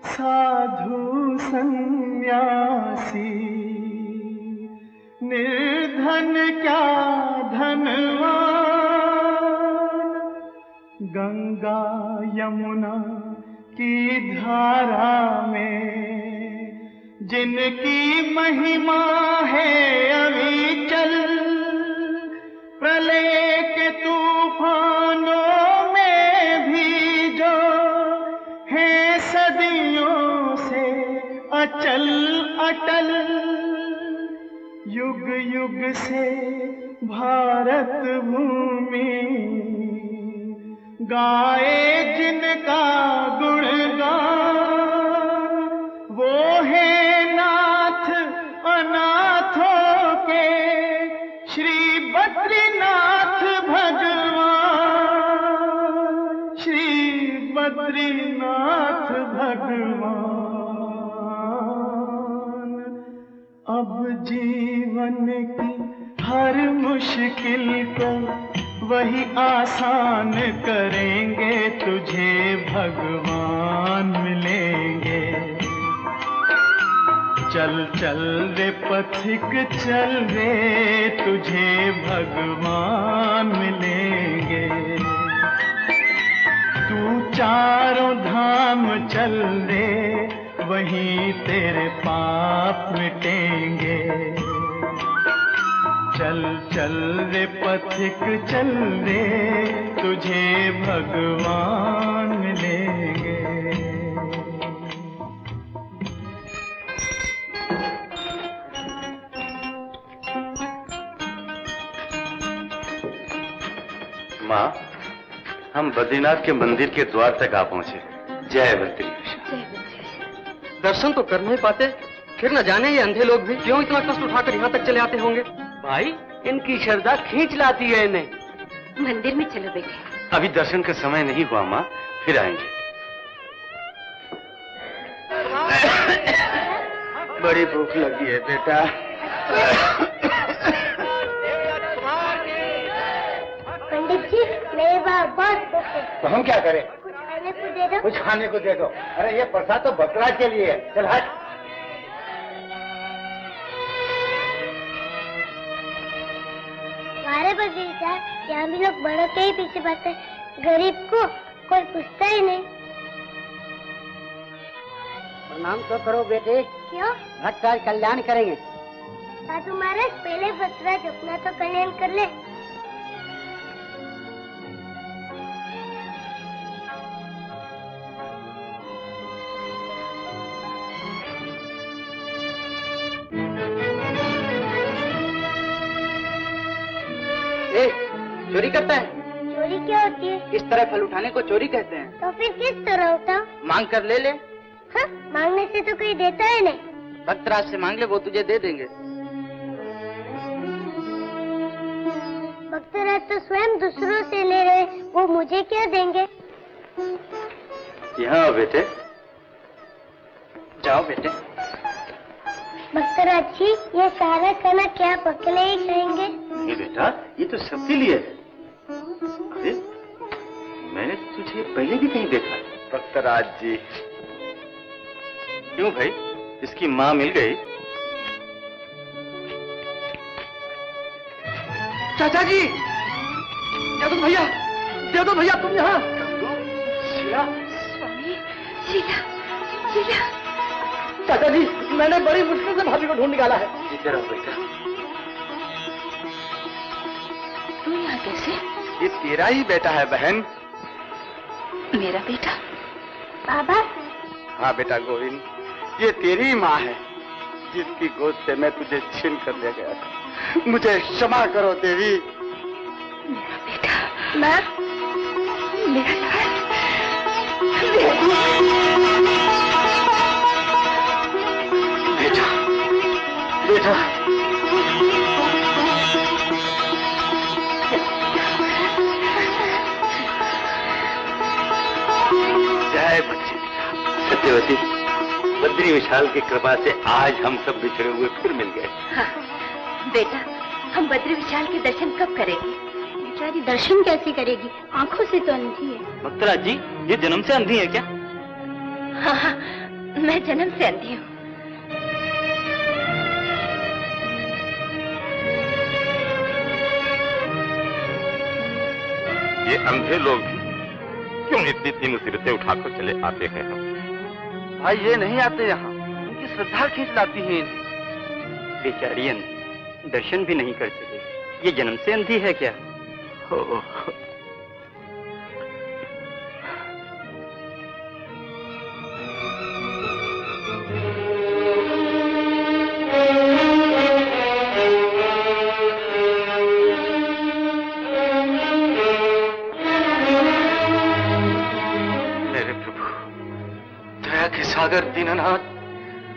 साधु सन्यासी, निर्धन क्या धनवान, गंगा यमुना की धारा में जिनकी महिमा है अविचल, प्रलय के तूफानों में भी जो है सदियों से अचल अटल, युग युग से भारत भूमि गाए जिनका गुणगान, वो है नाथ अनाथों के श्री बद्रीनाथ भगवान, श्री बद्रीनाथ भगवान। अब जीवन की हर मुश्किल को वही आसान करेंगे, तुझे भगवान मिलेंगे। चल चल रे पथिक चल रे, तुझे भगवान मिलेंगे। तू चारों धाम चल रे, वहीं तेरे पाप मिटेंगे। चल चल रे पथिक चल रे, तुझे भगवान मिलेंगे। माँ, हम बद्रीनाथ के मंदिर के द्वार तक आ पहुंचे। जय बद्रीनाथ। दर्शन तो कर नहीं पाते, फिर न जाने ये अंधे लोग भी क्यों इतना कष्ट उठाकर यहाँ तक चले आते होंगे। भाई, इनकी श्रद्धा खींच लाती है इन्हें। मंदिर में चलो बेटे। अभी दर्शन का समय नहीं हुआ माँ, फिर आएंगे। बड़ी भूख लगी है बेटा। पंडित जी, मेरे बहुत भूख है। तो हम क्या करें? खाने को दे दो। कुछ खाने को दे दो। अरे ये प्रसाद तो बकराज के लिए है। चल हट। हमारे बकरी साहब, यहाँ भी लोग बड़ों के ही पीछे पड़ते हैं, गरीब को कोई पूछता ही नहीं। प्रणाम तो करो बेटे। क्यों? भट्टाज कल्याण करेंगे। साधु महाराज पहले भट्टाज अपना तो कल्याण कर ले। चोरी करता है? चोरी क्या होती है? इस तरह फल उठाने को चोरी कहते हैं। तो फिर किस तरह उठाओ? मांग कर ले ले। हाँ, मांगने से तो कोई देता है नहीं। भक्तराज से मांग ले, वो तुझे दे देंगे। भक्तराज तो स्वयं दूसरों से ले रहे, वो मुझे क्या देंगे? यहाँ बेटे। जाओ बेटे। भक्तराज जी, ये सारा खाना क्या आप अकेले ही खाएंगे? ये बेटा, ये तो सबके लिए है। अरे मैंने तुझे पहले भी कहीं देखा। भक्तराज जी। क्यों भाई, इसकी माँ मिल गई? चाचा जी, जादू भैया तुम यहाँ। शीला। स्वामी, शीला, शीला। चाचा जी, मैंने बड़ी मुश्किल से भाभी को ढूंढ निकाला है। इधर आओ बेटा। तू यहाँ कैसे? ये तेरा ही बेटा है बहन। मेरा बेटा? बाबा। हाँ बेटा गोविंद, ये तेरी माँ है, जिसकी गोद से मैं तुझे छीन कर ले गया था। मुझे क्षमा करो देवी। मेरा बेटा। माँ। मेरा लाल। बेटा, बेटा। जय बच्ची सत्यवती, बद्री विशाल की कृपा से आज हम सब बिछड़े हुए फिर मिल गए। हाँ, बेटा, हम बद्री विशाल के दर्शन कब करेंगे? बेचारी दर्शन कैसे करेगी? आंखों से तो अंधी है। भक्तराज जी, ये जन्म से अंधी है क्या? हाँ, मैं जन्म से अंधी हूँ। ये अंधे लोग क्यों इतनी इतनी मुसीबतें उठाकर चले आते हैं? हम भाई ये नहीं आते यहाँ, उनकी श्रद्धा खींच लाती है। बेचारी अंधी, दर्शन भी नहीं कर सके। ये जन्म से अंधी है क्या? हो। सागर दीननाथ,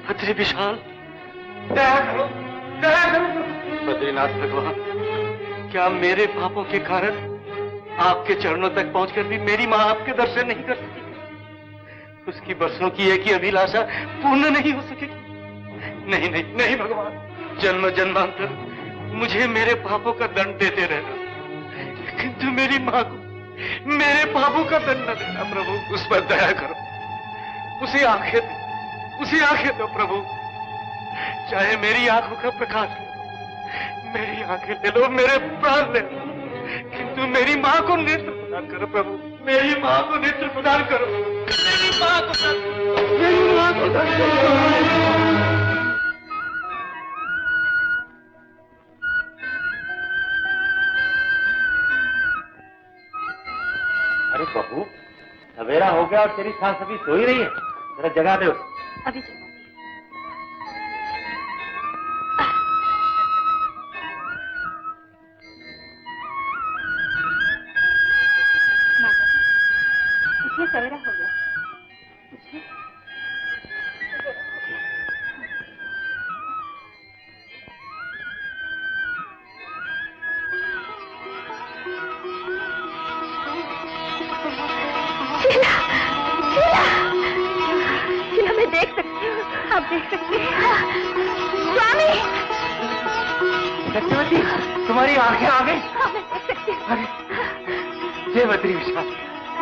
बद्री विशाल, दया करो, दया करो। बद्रीनाथ भगवान, क्या मेरे पापों के कारण आपके चरणों तक पहुंचकर भी मेरी माँ आपके दर्शन नहीं कर सकी? उसकी बरसों की एक ही अभिलाषा पूर्ण नहीं हो सकेगी? नहीं नहीं नहीं भगवान, जन्म जन्मांतर मुझे मेरे पापों का दंड देते रहना, किंतु मेरी माँ को मेरे पापों का दंड न देना प्रभु। उस पर दया करो, उसी आंखें दो प्रभु। चाहे मेरी आंखों का प्रकाश ले, मेरी आंखें ले लो, मेरे प्राण ले लो, किंतु मेरी माँ को नेत्र प्रदान करो प्रभु। मेरी माँ को नेत्र प्रदान करो, मेरी माँ को दान करो। अरे बहू, सवेरा हो गया और तेरी सास अभी सो ही रही है। जरा जगा दे उसे। अभी जगा। इतने सवेरा हो गया। शीला, मैं देख सकती हूँ। आप देख सकते हैं। स्वामी, सत्यवती, तुम्हारी आंखें आ गई। हाँ, मैं देख सकती हूँ। जय बद्री विशाल,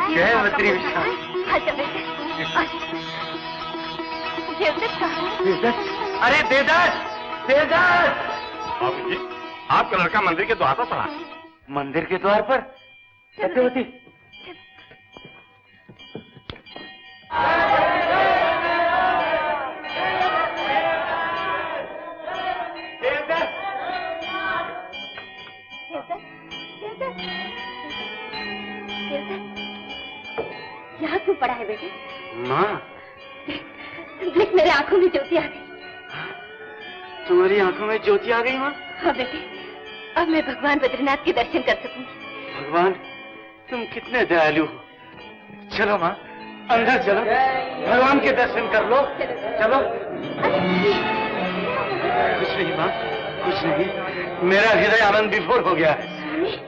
जय बद्री विशाल। आजा बेटे, आजा। देवदत्त कहाँ है? देवदत्त, अरे देवदत्त, देवदत्त! बाबू जी, आपका लड़का मंदिर के द्वार पर पड़ा है। मंदिर के द्वार पर? सत्यवती, यहाँ क्यों पड़ा है बेटे? माँ, देख मेरे आंखों में ज्योति आ गई। तुम्हारी आंखों में ज्योति आ गई माँ? हाँ बेटे, अब मैं भगवान बद्रीनाथ के दर्शन कर सकूंगी। भगवान, तुम कितने दयालु हो। चलो माँ, अंदर चलो, भगवान के दर्शन कर लो। चलो। कुछ नहीं माँ, कुछ नहीं, मेरा हृदय आनंद विभोर हो गया है।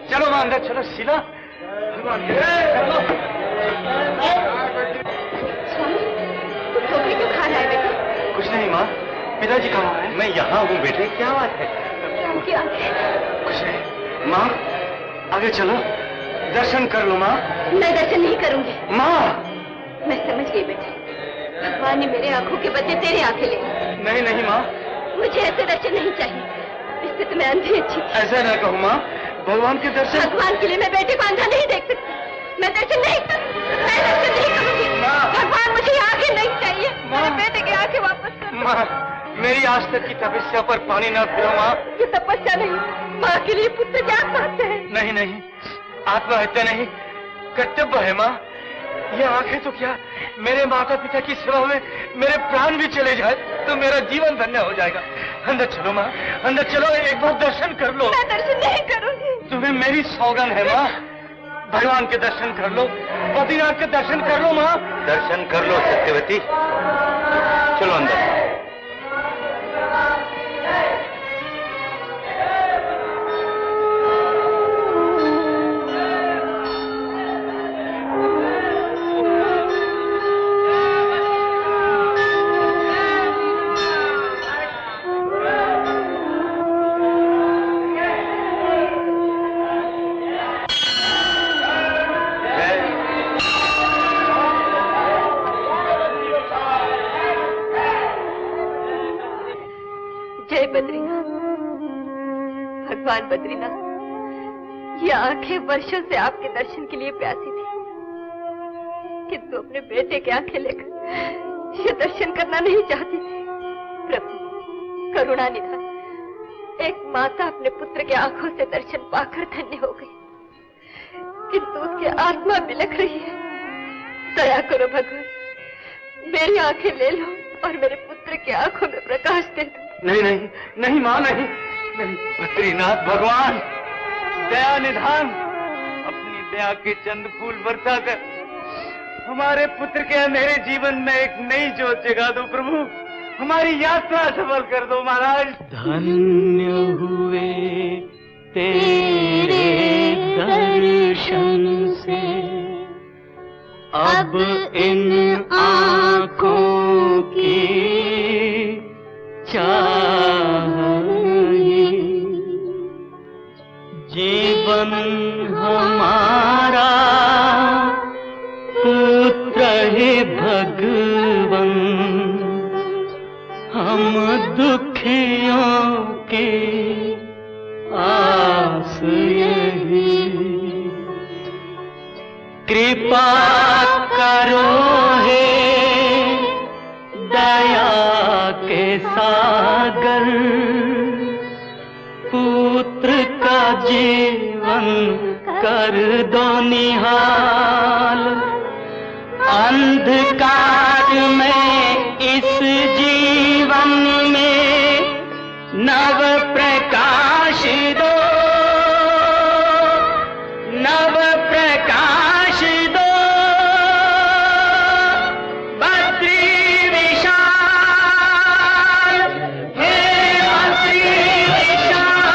चलो माँ, अंदर चलो। शीला, भगवान के दर्शन कर लो। ठोकरी क्यों खा रहा है बेटे? कुछ नहीं माँ, पिताजी कहाँ है? मैं यहाँ हूँ बेटे, क्या बात है? क्या? कुछ नहीं माँ, आगे चलो, दर्शन कर लो माँ। मैं दर्शन नहीं करूंगी। माँ, मैं समझ गई बेटे, भगवान ने मेरे आंखों के बदले तेरी आंखें ले ली। नहीं नहीं माँ, मुझे ऐसे दर्शन नहीं चाहिए, इससे तो मैं अंधी अच्छी। ऐसा ना कहो माँ, भगवान के दर्शन। भगवान के लिए मैं बेटे को अंधा नहीं देख सकती। मैं दर्शन नहीं करूंगी। भगवान, मुझे आंखें नहीं चाहिए, मेरे बेटे की आंखें वापस कर। माँ, मेरी आज तक की तपस्या पर पानी ना फिरो माँ। ये तपस्या नहीं, माँ के लिए पुत्र की आत्महत्या है। नहीं नहीं, आत्महत्या नहीं, कर्तव्य है माँ। ये आंखें तो क्या, मेरे माता पिता की सेवा में मेरे प्राण भी चले जाए तो मेरा जीवन धन्य हो जाएगा। अंदर चलो माँ, अंदर चलो, एक बार दर्शन कर लो। मैं दर्शन नहीं करूंगी। तुम्हें मेरी सौगंध है माँ, भगवान के दर्शन कर लो, बद्रीनाथ के दर्शन कर लो माँ। दर्शन कर लो सत्यवती, चलो अंदर। भगवान बद्रीनाथ, ये आंखें वर्षों से आपके दर्शन के लिए प्यासी थी, किंतु अपने बेटे की आंखें लेकर ये दर्शन करना नहीं चाहती थी। प्रभु करुणा निधान, एक माता अपने पुत्र के आंखों से दर्शन पाकर धन्य हो गई, किंतु उसकी आत्मा बिलख रही है। दया करो भगवान, मेरी आंखें ले लो और मेरे पुत्र की आंखों में प्रकाश दे दो। नहीं नहीं नहीं माँ, नहीं नहीं। बद्रीनाथ भगवान, दया निधान, अपनी दया के चंद फूल बरसा कर हमारे पुत्र के अंधेरे जीवन में एक नई ज्योत जगा दो प्रभु। हमारी यात्रा सफल कर दो महाराज। धन्य हुए तेरे दर्शन से, अब इन आँखों की चाहिए, जीवन हमारा पुत्र है भगवन, हम दुखियों के आस यही, कृपा करो हे दया के सागर, पुत्र का जीवन कर दो निहाल, अंधकार में इस जीवन में नव प्रकाश दो, नव प्रकाश दो, बद्री विशाल, हे बद्री विशाल।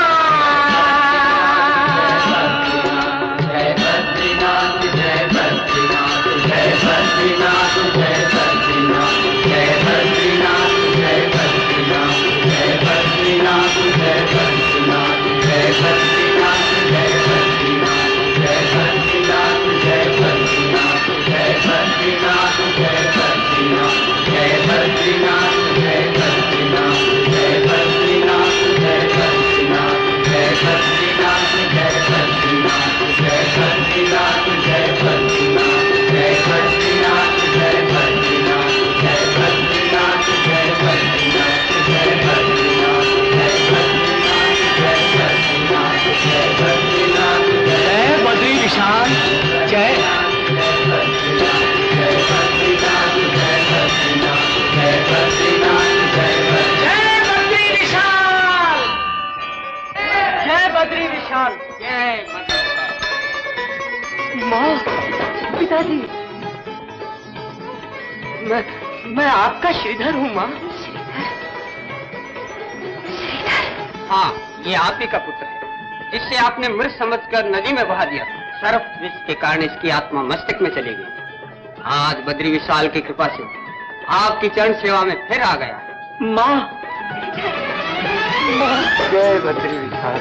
जय बद्रीनाथ, जय बद्रीनाथ, जय बद्रीनाथ, जय बद्रीनाथ, जय बद्रीनाथ, जय बद्रीनाथ, जय बद्रीनाथ, जय बद्रीनाथ, जय विशाल। जय माता विशाल। माँ, पिताजी, मैं आपका श्रीधर हूँ माँ। हाँ, ये आप ही का पुत्र है, जिससे आपने मृत समझकर नदी में बहा दिया। सर्प विष के कारण इसकी आत्मा मस्तक में चली गई। आज बद्री विशाल की कृपा से आपकी चरण सेवा में फिर आ गया। माँ, जय बद्री विशाल।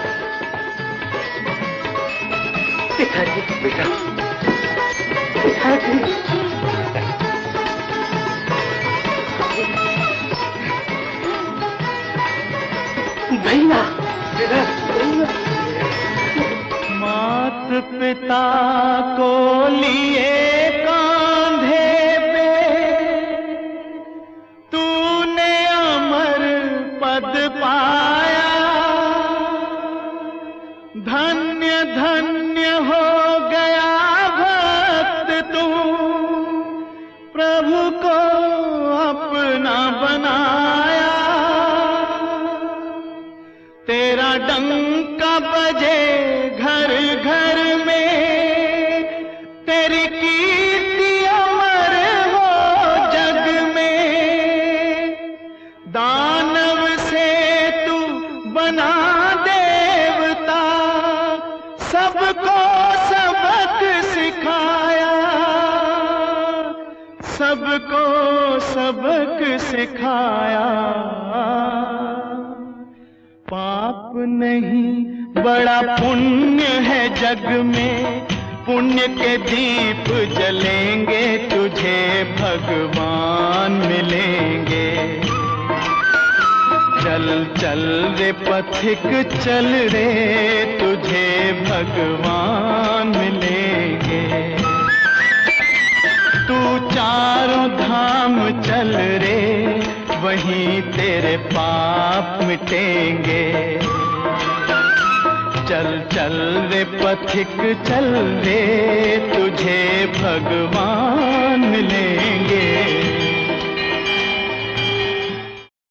पिताजी, बेटा, पिताजी। भैया, मात पिता को लिए कांधे पे तूने अमर पद पाया। धन्य धन्य हो गया भक्त तू, प्रभु को अपना बनाया। तेरा डंका बजे घर घर में, तेरी कीर्ति अमर हो जग में। दानव से तू बना देवता, सबको सबक सिखाया, सबको सबक सिखाया। पाप नहीं बड़ा पुण्य है जग में, पुण्य के दीप जलेंगे तुझे भगवान मिलेंगे। चल चल रे पथिक चल रे, तुझे भगवान मिलेंगे। तू चारों धाम चल रे, वहीं तेरे पाप मिटेंगे। चल चल रे पथिक चल रे,